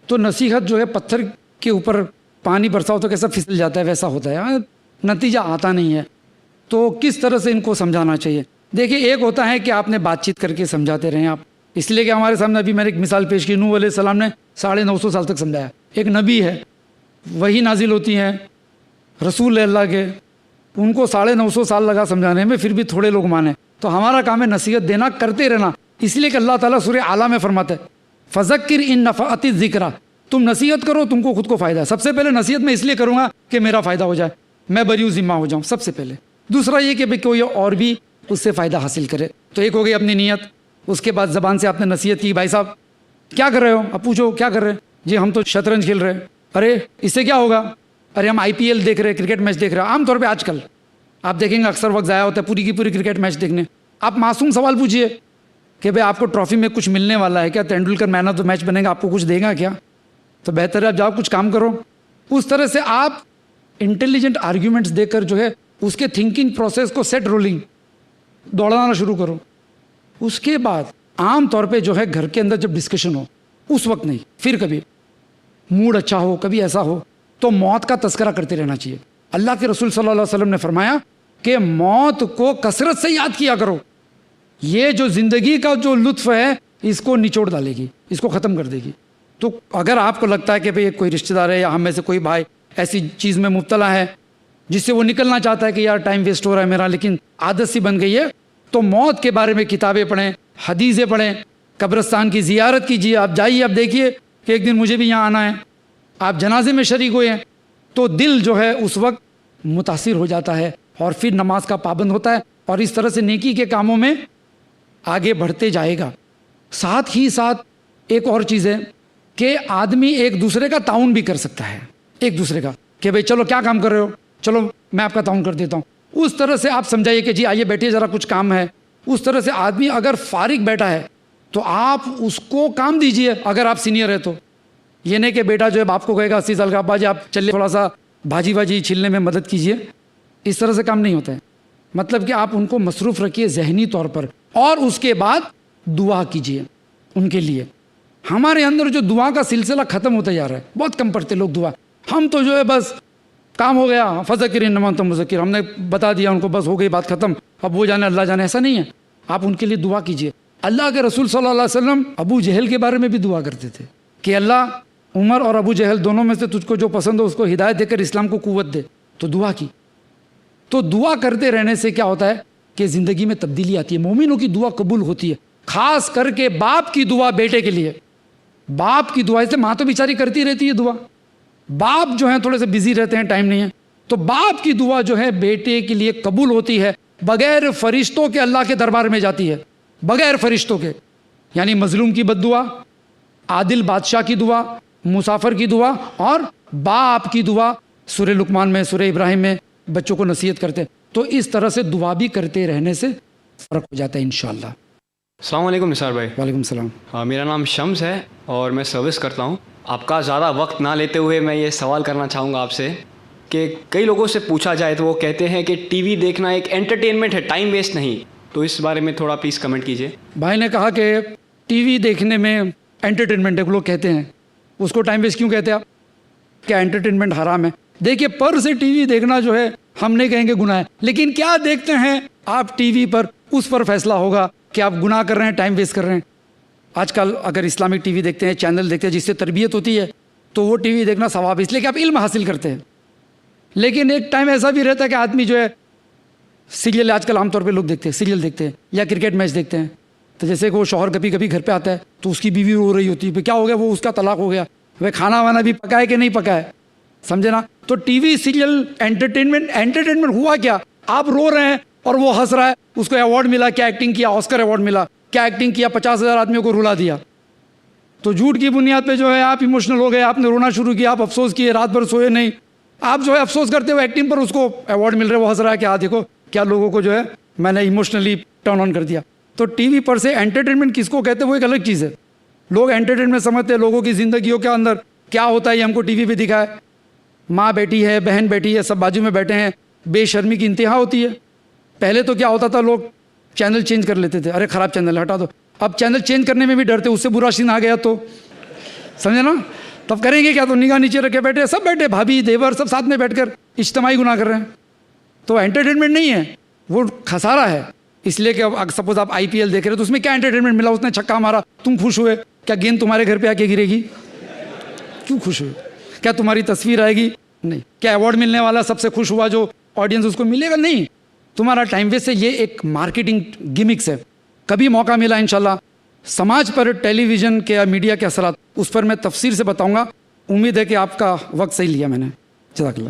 تو نصیحت جو ہے پتھر کے اوپر پانی برساؤ تو کیسا پھسل جاتا ہے ویسا ہوتا ہے، نتیجہ آتا نہیں ہے. تو کس طرح سے ان کو سمجھانا چاہیے؟ دیکھیں، ایک ہوتا ہے کہ آپ نے بات چیت کر کے سمجھاتے رہیں آپ، اس لیے کہ ہمارے سامنے ابھی میں نے ایک مثال پیش کی، نوح علیہ السلام نے 950 سال تک سمجھایا. ایک نبی ہے، وہی نازل ہوتی ہیں، رسول اللہ کے، ان کو 950 سال لگا سمجھانے میں، پھر بھی تھوڑے لوگ مانے. تو ہمارا کام ہے نصیحت دینا، کرتے رہنا. اس لیے کہ اللہ تعالیٰ سورہ اعلیٰ میں فرماتا ہے فذکر ان نفعت الذکریٰ، تم نصیحت کرو، تم کو خود کو فائدہ ہے. سب سے پہلے نصیحت میں اس لیے کروں گا کہ میرا فائدہ ہو جائے، میں بری ذمہ ہو جاؤں سب سے پہلے. دوسرا یہ کہ کوئی اور بھی اس سے فائدہ حاصل کرے. تو ایک ہو گئی اپنی نیت. اس کے بعد زبان سے آپ نے نصیحت کی، بھائی صاحب کیا کر رہے ہو؟ اب پوچھو کیا کر رہے ہیں؟ جی ہم تو شطرنج کھیل رہے ہیں. ارے اس سے کیا ہوگا؟ ارے ہم IPL دیکھ رہے ہیں، کرکٹ میچ دیکھ رہے ہیں. عام طور پہ آج کل آپ دیکھیں گے اکثر وقت ضائع ہوتا ہے پوری کی پوری کرکٹ میچ دیکھنے. آپ معصوم سوال پوچھیے کہ بھائی آپ کو ٹرافی میں کچھ ملنے والا ہے کیا؟ تینڈولکر مین آف دا میچ بنے گا، آپ کو کچھ دے گا کیا؟ تو بہتر ہے آپ جاؤ کچھ کام کرو. اس طرح سے آپ انٹیلیجنٹ آرگیومنٹس دے کر جو ہے اس کے تھنکنگ پروسیس کو سیٹ رولنگ دوڑانا شروع کرو. اس کے بعد عام طور پہ جو ہے گھر کے اندر جب ڈسکشن ہو اس وقت نہیں، پھر کبھی موڈ اچھا ہو، کبھی ایسا ہو تو موت کا تذکرہ کرتے رہنا چاہیے. اللہ کے رسول صلی اللہ علیہ وسلم نے فرمایا کہ موت کو کثرت سے یاد کیا کرو، یہ جو زندگی کا جو لطف ہے اس کو نچوڑ ڈالے گی، اس کو ختم کر دے گی. تو اگر آپ کو لگتا ہے کہ بھئی کوئی رشتہ دار ہے یا ہم میں سے کوئی بھائی ایسی چیز میں مبتلا ہے جس سے وہ نکلنا چاہتا ہے کہ یار ٹائم ویسٹ ہو رہا ہے میرا، لیکن عادت سی بن گئی ہے، تو موت کے بارے میں کتابیں پڑھیں، حدیثیں پڑھیں، قبرستان کی زیارت کیجیے. آپ جائیے، آپ دیکھیے کہ ایک دن مجھے بھی یہاں آنا ہے. آپ جنازے میں شریک ہوئے ہیں تو دل جو ہے اس وقت متاثر ہو جاتا ہے اور پھر نماز کا پابند ہوتا ہے اور اس طرح سے نیکی کے کاموں میں آگے بڑھتے جائے گا. ساتھ ہی ساتھ ایک اور چیز ہے کہ آدمی ایک دوسرے کا تعاون بھی کر سکتا ہے، ایک دوسرے کا کہ بھئی چلو کیا کام کر رہے ہو، چلو میں آپ کا تعاون کر دیتا ہوں. اس طرح سے آپ سمجھائیے کہ جی آئیے بیٹھیے ذرا کچھ کام ہے. اس طرح سے آدمی اگر فارغ بیٹھا ہے تو آپ اس کو کام دیجئے. اگر آپ سینئر ہے تو یہ نہیں کہ بیٹا جو ہے باپ کو کہے گا 80 سال کا، ابا جی آپ چلیے تھوڑا سا بھاجی واجی چھیلنے میں مدد کیجئے. اس طرح سے کام نہیں ہوتا ہے. مطلب کہ آپ ان کو مصروف رکھیے ذہنی طور پر اور اس کے بعد دعا کیجئے ان کے لیے. ہمارے اندر جو دعا کا سلسلہ ختم ہوتا جا رہا ہے، بہت کم پڑھتے لوگ دعا. ہم تو جو ہے بس کام ہو گیا، فذکر انما انت مذکر، ہم نے بتا دیا ان کو، بس ہو گئی بات ختم، اب وہ جانے اللہ جانے. ایسا نہیں ہے. آپ ان کے لیے دعا کیجئے. اللہ کے رسول صلی اللہ علیہ وسلم ابو جہل کے بارے میں بھی دعا کرتے تھے کہ اللہ عمر اور ابو جہل دونوں میں سے تجھ کو جو پسند ہو اس کو ہدایت دے کر اسلام کو قوت دے. تو دعا کی. تو دعا کرتے رہنے سے کیا ہوتا ہے کہ زندگی میں تبدیلی آتی ہے. مومنوں کی دعا قبول ہوتی ہے، خاص کر کے باپ کی دعا بیٹے کے لیے. باپ کی دعا، اس سے ماں تو بیچاری کرتی رہتی ہے دعا، باپ جو ہیں تھوڑے سے بزی رہتے ہیں، ٹائم نہیں ہے، تو باپ کی دعا جو ہے بیٹے کے لیے قبول ہوتی ہے، بغیر فرشتوں کے اللہ کے دربار میں جاتی ہے، بغیر فرشتوں کے. یعنی مظلوم کی بد دعا، عادل بادشاہ کی دعا، مسافر کی دعا اور باپ کی دعا. سورہ لقمان میں، سورہ ابراہیم میں بچوں کو نصیحت کرتے. تو اس طرح سے دعا بھی کرتے رہنے سے فرق ہو جاتا ہے انشاءاللہ. السلام علیکم نثار بھائی. وعلیکم السلام. میرا نام شمس ہے اور میں سروس کرتا ہوں. آپ کا زیادہ وقت نہ لیتے ہوئے میں یہ سوال کرنا چاہوں گا آپ سے کہ کئی لوگوں سے پوچھا جائے تو وہ کہتے ہیں کہ ٹی وی دیکھنا ایک انٹرٹینمنٹ ہے، ٹائم ویسٹ نہیں. تو اس بارے میں تھوڑا پلیز کمنٹ کیجیے. بھائی نے کہا کہ ٹی وی دیکھنے میں انٹرٹینمنٹ ہے، لوگ کہتے ہیں اس کو ٹائم ویسٹ کیوں کہتے ہیں آپ؟ کیا انٹرٹینمنٹ حرام ہے؟ دیکھیے پر سے ٹی وی دیکھنا جو ہے ہم نہیں کہیں گے گناہ ہے، لیکن کیا دیکھتے ہیں آپ ٹی وی پر اس پر فیصلہ ہوگا کہ آپ گناہ کر رہے ہیں، ٹائم ویسٹ کر رہے ہیں. آج کل اگر اسلامک ٹی وی دیکھتے ہیں، چینل دیکھتے ہیں جس سے تربیت ہوتی ہے، تو وہ ٹی وی دیکھنا ثواب، اس لیے کہ آپ علم حاصل کرتے ہیں. لیکن ایک ٹائم ایسا بھی رہتا ہے کہ آدمی جو ہے سیریل، آج کل عام طور پہ لوگ دیکھتے ہیں، سیریل دیکھتے ہیں یا کرکٹ میچ دیکھتے ہیں. تو جیسے کہ وہ شوہر کبھی کبھی گھر پہ آتا ہے تو اس کی بیوی رو رہی ہوتی ہے، کیا ہو گیا؟ وہ اس کا طلاق ہو گیا، وہ کھانا وانا بھی پکائے کہ نہیں پکائے، سمجھے نا. تو ٹی وی سیریل انٹرٹینمنٹ ہوا کیا؟ آپ رو رہے ہیں اور وہ ہنس رہا ہے، اس کو ایوارڈ ملا، کیا ایکٹنگ کیا، آسکر ایوارڈ ملا، کیا ایکٹنگ کیا، 50,000 آدمیوں کو رلا دیا. تو جھوٹ کی بنیاد پہ جو ہے آپ ایموشنل ہو گئے، آپ نے رونا شروع کیا، آپ افسوس کیے، رات بھر سوئے نہیں. آپ جو ہے افسوس کرتے ہوئے ایکٹنگ پر اس کو ایوارڈ مل رہا ہے، وہ ہنس رہا ہے کہ دیکھو کیا لوگوں کو جو ہے میں نے ایموشنلی ٹرن آن کر دیا. تو ٹی وی پر سے انٹرٹینمنٹ کس کو کہتے ہیں وہ ایک الگ چیز ہے. لوگ انٹرٹینمنٹ سمجھتے ہیں لوگوں کی زندگیوں کے اندر کیا ہوتا ہے یہ ہم کو ٹی وی پہ دکھائے. ماں بیٹھی ہے، بہن بیٹھی ہے، سب بازو میں بیٹھے ہیں، بے شرمی کی انتہا ہوتی ہے. پہلے تو کیا ہوتا تھا، لوگ چینل چینج کر لیتے تھے، ارے خراب چینل ہٹا دو. اب چینل چینج کرنے میں بھی ڈرتے، اس سے برا سین آ گیا تو سمجھے نا، تب کریں گے کیا؟ تو نگاہ نیچے رکھے بیٹھے، سب بیٹھے، بھابھی دیور سب ساتھ میں بیٹھ کر اجتماعی گناہ کر رہے ہیں. تو انٹرٹینمنٹ نہیں ہے، وہ خسارہ ہے. اس لیے کہ اب سپوز آپ IPL دیکھ رہے تو اس میں کیا انٹرٹینمنٹ ملا؟ اس نے چھکا مارا، تم خوش ہوئے؟ کیا گیند تمہارے گھر پہ آ کے گرے گی؟ کیوں خوش ہوئے؟ کیا تمہاری تصویر آئے گی؟ نہیں. کیا ایوارڈ ملنے والا سب سے خوش ہوا جو آڈینس اس کو ملے گا؟ نہیں. تمہارا ٹائم ویسٹ ہے. یہ ایک مارکیٹنگ گیمکس ہے. کبھی موقع ملا انشاءاللہ سماج پر ٹیلی ویژن کے یا میڈیا کے اثرات اس پر میں تفصیل سے بتاؤں گا. امید ہے کہ آپ کا وقت صحیح لیا میں نے. جزاک اللہ.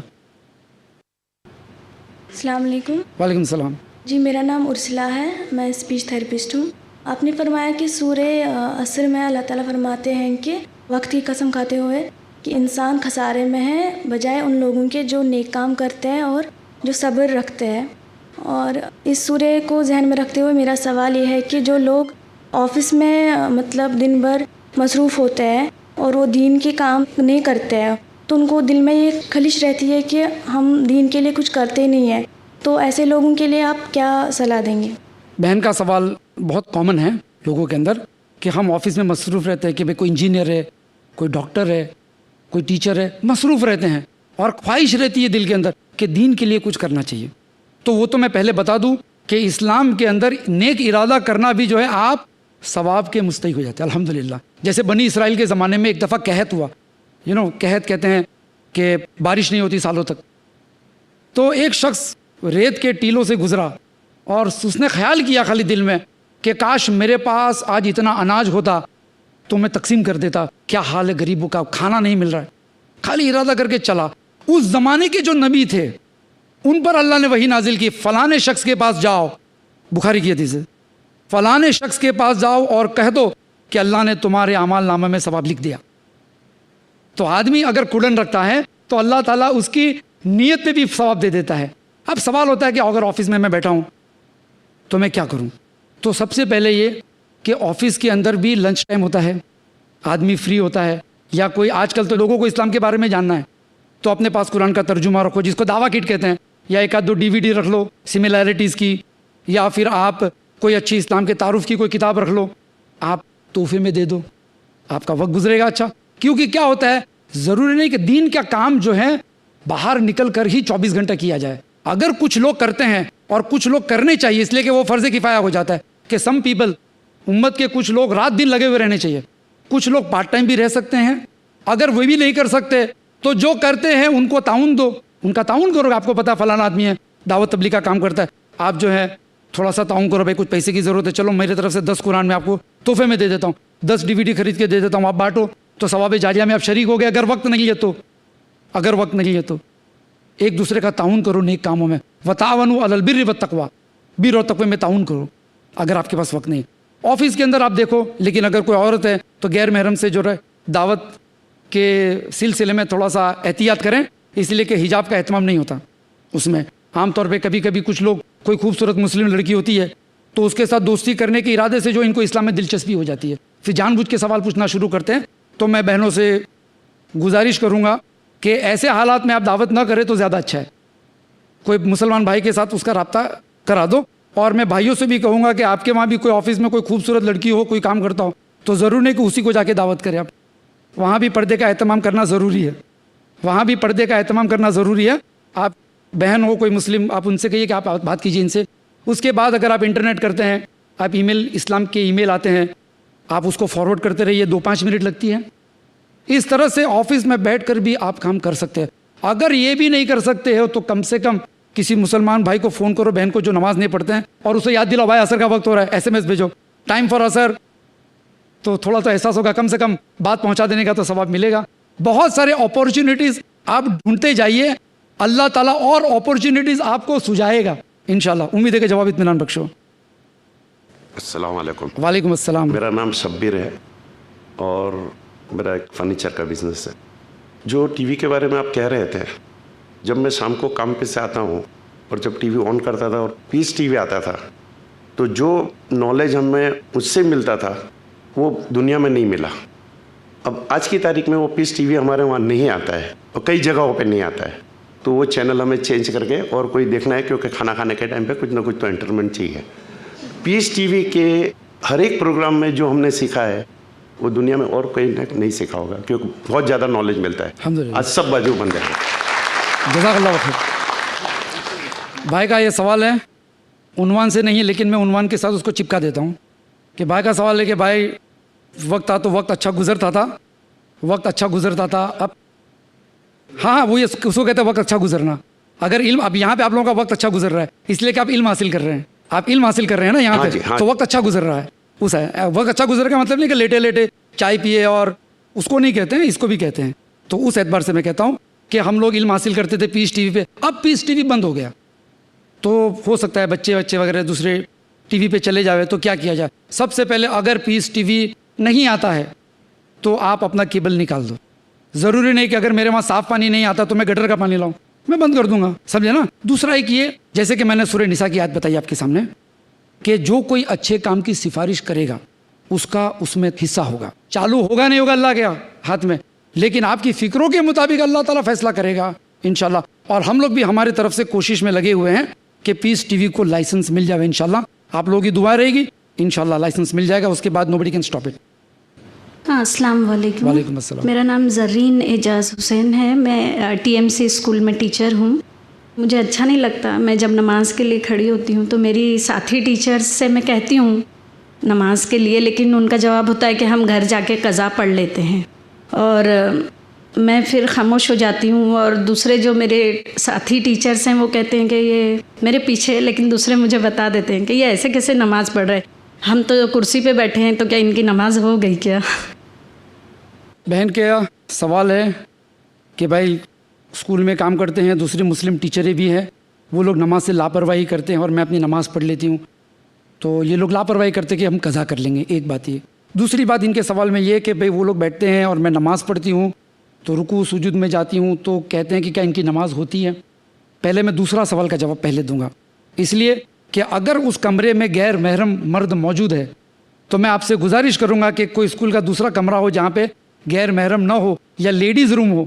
السلام علیکم. وعلیکم السلام. جی میرا نام ارسلا ہے, میں اسپیچ تھراپسٹ ہوں. آپ نے فرمایا کہ سورہ عصر میں اللہ تعالیٰ فرماتے ہیں کہ وقت کی قسم کھاتے ہوئے کہ انسان خسارے میں ہے بجائے ان لوگوں کے جو نیک کام کرتے ہیں اور جو صبر رکھتے ہیں. اور اس سورہ کو ذہن میں رکھتے ہوئے میرا سوال یہ ہے کہ جو لوگ آفس میں مطلب دن بھر مصروف ہوتے ہیں اور وہ دین کے کام نہیں کرتے ہیں, تو ان کو دل میں یہ خلش رہتی ہے کہ ہم دین کے لیے کچھ کرتے نہیں ہیں, تو ایسے لوگوں کے لیے آپ کیا صلاح دیں گے؟ بہن کا سوال بہت کامن ہے لوگوں کے اندر کہ ہم آفس میں مصروف رہتے ہیں کہ بھئی کوئی انجینئر ہے, کوئی ڈاکٹر ہے, کوئی ٹیچر ہے, مصروف رہتے ہیں اور خواہش رہتی ہے دل کے اندر کہ دین کے لیے کچھ کرنا چاہیے. تو وہ تو میں پہلے بتا دوں کہ اسلام کے اندر نیک ارادہ کرنا بھی جو ہے آپ ثواب کے مستحق ہو جاتے ہیں الحمدللہ. جیسے بنی اسرائیل کے زمانے میں ایک دفعہ قحط ہوا, قحط کہتے ہیں کہ بارش نہیں ہوتی سالوں تک. تو ایک شخص ریت کے ٹیلوں سے گزرا اور اس نے خیال کیا خالی دل میں کہ کاش میرے پاس آج اتنا اناج ہوتا تو میں تقسیم کر دیتا. کیا حال ہے غریبوں کا, کھانا نہیں مل رہا ہے. خالی ارادہ کر کے چلا. اس زمانے کے جو نبی تھے ان پر اللہ نے وحی نازل کی, فلانے شخص کے پاس جاؤ, بخاری کی حدیث ہے, فلانے شخص کے پاس جاؤ اور کہہ دو کہ اللہ نے تمہارے اعمال نامہ میں ثواب لکھ دیا. تو آدمی اگر کڑن رکھتا ہے تو اللہ تعالیٰ اس کی نیت پہ بھی ثواب دے دیتا ہے. اب سوال ہوتا ہے کہ اگر آفس میں بیٹھا ہوں تو میں کیا کروں؟ تو سب سے پہلے یہ کہ آفس کے اندر بھی لنچ ٹائم ہوتا ہے, آدمی فری ہوتا ہے, یا کوئی آج کل تو لوگوں کو اسلام کے بارے میں جاننا ہے تو اپنے پاس قرآن کا ترجمہ رکھو جس کو دعویٰ کٹ کہتے ہیں, یا ایک آدھ دو DVD رکھ لو سملیرٹیز کی, یا پھر آپ کوئی اچھی اسلام کے تعارف کی کوئی کتاب رکھ لو, آپ تحفے میں دے دو, آپ کا وقت گزرے گا اچھا. کیونکہ کیا ہوتا ہے, ضروری نہیں کہ دین کا کام جو ہے باہر نکل کر ہی 24 گھنٹہ کیا جائے. اگر کچھ لوگ کرتے ہیں اور کچھ لوگ کرنے چاہیے, اس لیے کہ وہ فرض کفایہ ہو جاتا ہے کہ سم پیپل, امت کے کچھ لوگ رات دن لگے ہوئے رہنے چاہیے. کچھ لوگ پارٹ ٹائم بھی رہ سکتے ہیں. اگر وہ بھی نہیں کر سکتے تو جو کرتے ہیں ان کو تعاون دو, ان کا تعاون کرو. آپ کو پتا فلانا آدمی ہے دعوت تبلیغ کا کام کرتا ہے, آپ جو ہے تھوڑا سا تعاون کرو, بھائی کچھ پیسے کی ضرورت ہے, چلو میری طرف سے 10 قرآن میں آپ کو تحفے میں دے دیتا ہوں, 10 DVD خرید کے دے دیتا ہوں, آپ بانٹو, تو ثواب جاریہ میں آپ شریک ہو گئے. اگر وقت نہیں ہے تو ایک دوسرے کا تعاون کرو نیک کاموں میں. وتعاونوا علی البر والتقوی, بر اور تقوی میں تعاون کرو اگر آپ کے پاس وقت نہیں. آفس کے اندر آپ دیکھو, لیکن اگر کوئی عورت ہے تو غیر محرم سے جو ہے دعوت کے سلسلے میں تھوڑا سا احتیاط کریں, اس لیے کہ حجاب کا اہتمام نہیں ہوتا اس میں. عام طور پہ کبھی کچھ لوگ, کوئی خوبصورت مسلم لڑکی ہوتی ہے تو اس کے ساتھ دوستی کرنے کے ارادے سے جو ان کو اسلام میں دلچسپی ہو جاتی ہے, پھر جان بوجھ کے سوال پوچھنا شروع کرتے ہیں. تو میں بہنوں سے گزارش کروں گا کہ ایسے حالات میں آپ دعوت نہ کریں تو زیادہ اچھا ہے. کوئی مسلمان بھائی کے ساتھ اس کا رابطہ کرا دو. اور میں بھائیوں سے بھی کہوں گا کہ آپ کے وہاں بھی کوئی آفس میں کوئی خوبصورت لڑکی ہو, کوئی کام کرتا ہو, تو ضرور نہیں کہ اسی کو جا کے دعوت کریں. آپ وہاں بھی پردے کا اہتمام کرنا ضروری ہے. آپ بہن ہو کوئی مسلم, آپ ان سے کہیے کہ آپ بات کیجیے ان سے. اس کے بعد اگر آپ انٹرنیٹ کرتے ہیں, آپ ای میل, اسلام کے ای میل آتے ہیں, آپ اس کو فارورڈ کرتے رہیے, 2-5 منٹ لگتی ہے. اس طرح سے آفس میں بیٹھ کر بھی آپ کام کر سکتے ہیں. اگر یہ بھی نہیں کر سکتے ہو تو کم سے کم کسی مسلمان بھائی کو فون کرو, بہن کو جو نماز نہیں پڑھتے ہیں, اور اسے یاد دلاؤ بھائی عصر کا وقت ہو رہا ہے, SMS بھیجو ٹائم فار عصر, تو تھوڑا تو احساس ہوگا, کم سے کم بات پہنچا دینے کا تو ثواب ملے گا. بہت سارے اپورچونیٹیز آپ ڈھونڈتے جائیے, اللہ تعالیٰ اور اپورچونیٹیز آپ کو سجائے گا انشاءاللہ. امید ہے کہ جواب اطمینان بخشو. السلام علیکم. وعلیکم السلام. میرا نام شبیر ہے اور میرا ایک فرنیچر کا بزنس ہے. جو ٹی وی کے بارے میں آپ کہہ رہے تھے, جب میں شام کو کام پہ سے آتا ہوں اور جب ٹی وی آن کرتا تھا اور پیس ٹی وی آتا تھا, تو جو نالج ہمیں اس سے ملتا تھا وہ دنیا میں نہیں ملا. اب آج کی تاریخ میں وہ پیس ٹی وی ہمارے وہاں نہیں آتا ہے اور کئی جگہوں پہ نہیں آتا ہے. تو وہ چینل ہمیں چینج کر کے اور کوئی دیکھنا ہے, کیونکہ کھانا کھانے کے ٹائم پہ کچھ نہ کچھ تو انٹرٹینمنٹ چاہیے. پیس ٹی وی کے ہر ایک پروگرام میں جو ہم نے سیکھا ہے وہ دنیا میں اور کوئی نہیں سیکھا ہوگا, کیونکہ بہت زیادہ نالج ملتا ہے. آج سب بازو بن جائے. جزاک اللہ خیر. بھائی کا یہ سوال ہے, عنوان سے نہیں لیکن میں عنوان کے ساتھ اس کو چپکا دیتا ہوں کہ بھائی کا سوال ہے کہ بھائی وقت تھا تو وقت اچھا گزرتا تھا. اب ہاں وہ اس کو کہتے ہیں وقت اچھا گزرنا. اگر علم, اب یہاں پہ آپ لوگوں کا وقت اچھا گزر رہا ہے اس لیے کہ آپ علم حاصل کر رہے ہیں, نا یہاں پہ, تو وقت اچھا گزر رہا ہے. وقت اچھا گزر کا مطلب نہیں کہ لیٹے چائے پیے, اور اس کو نہیں کہتے ہیں, اس کو بھی کہتے ہیں. تو اس اعتبار سے میں کہتا ہوں کہ ہم لوگ علم حاصل کرتے تھے پیس ٹی وی پہ, اب پیس ٹی وی بند ہو گیا, تو ہو سکتا ہے بچے وغیرہ دوسرے ٹی وی پہ چلے جاوے, تو کیا کیا جائے؟ سب سے پہلے اگر پیس ٹی وی نہیں آتا ہے تو آپ اپنا کیبل نکال دو. ضروری نہیں کہ اگر میرے وہاں صاف پانی نہیں آتا تو میں گٹر کا پانی لاؤں, میں بند کر دوں گا, سمجھے نا. دوسرا ایک یہ, جیسے کہ میں نے سورہ نساء کی آیت بتائی آپ کے سامنے, کہ جو کوئی اچھے کام کی سفارش کرے گا اس کا اس میں حصہ ہوگا. چالو ہوگا نہیں ہوگا اللہ کے ہاتھ میں, لیکن آپ کی فکروں کے مطابق اللہ تعالیٰ فیصلہ کرے گا انشاءاللہ. اور ہم لوگ بھی ہماری طرف سے کوشش میں لگے ہوئے ہیں کہ پیس ٹی وی کو لائسنس مل جائے انشاءاللہ. آپ لوگوں کی دعا رہے گی, انشاءاللہ لائسنس مل جائے گا, اس کے بعد نوبڈی کین اسٹاپ اٹ. ہاں, السلام علیکم. وعلیکم السلام. میرا نام زرین اعجاز حسین ہے. میں ٹی ایم سی اسکول میں ٹیچر ہوں. مجھے اچھا نہیں لگتا, میں جب نماز کے لیے کھڑی ہوتی ہوں تو میری ساتھی ٹیچرز سے میں کہتی ہوں نماز کے لیے, لیکن ان کا جواب ہوتا ہے کہ ہم گھر جا کے قضا پڑھ لیتے ہیں, اور میں پھر خاموش ہو جاتی ہوں. اور دوسرے جو میرے ساتھی ٹیچرز ہیں وہ کہتے ہیں کہ یہ میرے پیچھے, لیکن دوسرے مجھے بتا دیتے ہیں کہ یہ ایسے کیسے نماز پڑھ رہے, ہم تو کرسی پہ بیٹھے ہیں, تو کیا ان کی نماز ہو گئی کیا؟ بہن کا سوال ہے کہ بھائی اسکول میں کام کرتے ہیں, دوسری مسلم ٹیچریں بھی ہیں, وہ لوگ نماز سے لاپرواہی کرتے ہیں اور میں اپنی نماز پڑھ لیتی ہوں, تو یہ لوگ لاپرواہی کرتے کہ ہم قضا کر لیں گے. ایک بات یہ. دوسری بات ان کے سوال میں یہ کہ بھئی وہ لوگ بیٹھتے ہیں اور میں نماز پڑھتی ہوں تو رکوع سجود میں جاتی ہوں, تو کہتے ہیں کہ کیا ان کی نماز ہوتی ہے؟ پہلے میں دوسرا سوال کا جواب پہلے دوں گا, اس لیے کہ اگر اس کمرے میں غیر محرم مرد موجود ہے تو میں آپ سے گزارش کروں گا کہ کوئی اسکول کا دوسرا کمرہ ہو جہاں پہ غیر محرم نہ ہو, یا لیڈیز روم ہو,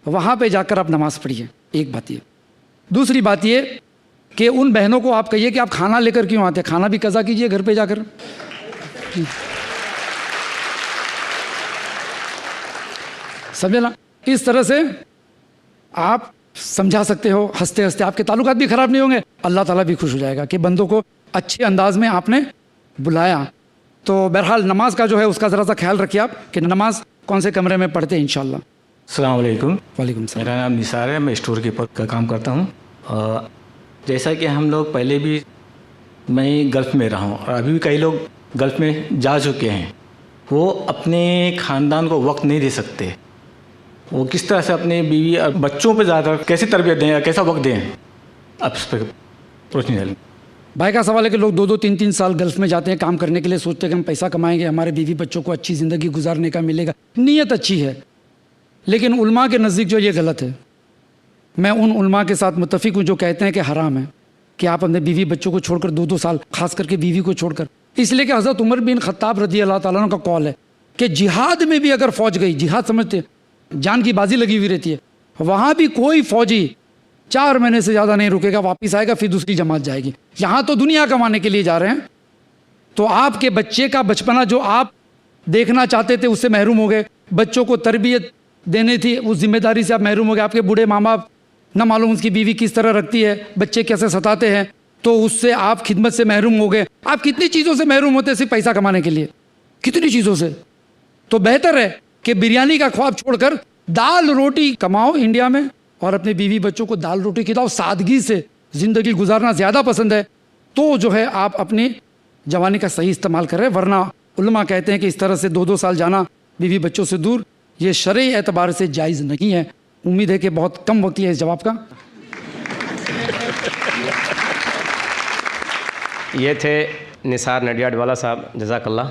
وہاں پہ جا کر آپ نماز پڑھیے. ایک بات یہ. دوسری بات یہ کہ ان بہنوں کو آپ کہیے کہ آپ کھانا لے کر کیوں آتے, کھانا بھی قضا کیجئے گھر پہ جا کر. سمجھے نا؟ اس طرح سے آپ سمجھا سکتے ہو, ہنستے ہنستے آپ کے تعلقات بھی خراب نہیں ہوں گے, اللہ تعالیٰ بھی خوش ہو جائے گا کہ بندوں کو اچھے انداز میں آپ نے بلایا. تو بہرحال نماز کا جو ہے اس کا ذرا سا خیال رکھیے آپ کہ نماز کون سے کمرے میں پڑھتے ہیں انشاءاللہ. السلام علیکم. وعلیکم السلام. میرا نام نثار ہے, میں اسٹور کیپر کا کام کرتا ہوں. جیسا کہ ہم لوگ پہلے بھی, میں گلف میں رہا ہوں اور ابھی بھی کئی لوگ گلف میں جا چکے ہیں, وہ اپنے خاندان کو وقت نہیں دے سکتے. وہ کس طرح سے اپنے بیوی اور بچوں پہ زیادہ کیسے تربیت دیں یا کیسا وقت دیں, اب اس پہ روشنی ڈالیں. بھائی کا سوال ہے کہ لوگ 2-2 3-3 سال گلف میں جاتے ہیں کام کرنے کے لیے, سوچتے ہیں کہ ہم پیسہ کمائیں گے, ہمارے بیوی بچوں کو اچھی زندگی گزارنے کا ملے گا. نیت اچھی ہے, لیکن علماء کے نزدیک جو یہ غلط ہے. میں ان علماء کے ساتھ متفق ہوں جو کہتے ہیں کہ حرام ہے کہ آپ اپنے بیوی بچوں کو چھوڑ کر 2-2 سال, خاص کر کے بیوی کو چھوڑ کر, اس لیے کہ حضرت عمر بن خطاب رضی اللہ تعالیٰ عنہ کا قول ہے کہ جہاد میں بھی اگر فوج گئی, جہاد سمجھتے جان کی بازی لگی ہوئی رہتی ہے, وہاں بھی کوئی فوجی 4 مہینے سے زیادہ نہیں رکے گا, واپس آئے گا, پھر دوسری جماعت جائے گی. یہاں تو دنیا کمانے کے لیے جا رہے ہیں, تو آپ کے بچے کا بچپنا جو آپ دیکھنا چاہتے تھے اس سے محروم ہو گئے, بچوں کو تربیت دینے تھی اس ذمہ داری سے آپ محروم ہو گئے. آپ کے بوڑھے ماں باپ نہ معلوم اس کی بیوی کس طرح رکھتی ہے, بچے کیسے ستاتے ہیں, تو اس سے آپ خدمت سے محروم ہو گئے. آپ کتنی چیزوں سے محروم ہوتے صرف پیسہ کمانے کے لیے, کتنی چیزوں سے. تو بہتر ہے کہ بریانی کا خواب چھوڑ کر دال روٹی کماؤ انڈیا میں, اور اپنے بیوی بچوں کو دال روٹی کھلاؤ. سادگی سے زندگی گزارنا زیادہ پسند ہے تو جو ہے آپ اپنی جوانی کا صحیح استعمال کر رہے ہیں. ورنہ علماء کہتے ہیں کہ اس طرح سے 2-2 سال جانا بیوی بچوں سے دور, یہ شرعی اعتبار سے جائز نہیں ہے. امید ہے کہ بہت کم وقت ہے اس جواب کا. یہ تھے نثار نڈیاڈ والا صاحب, جزاک اللہ.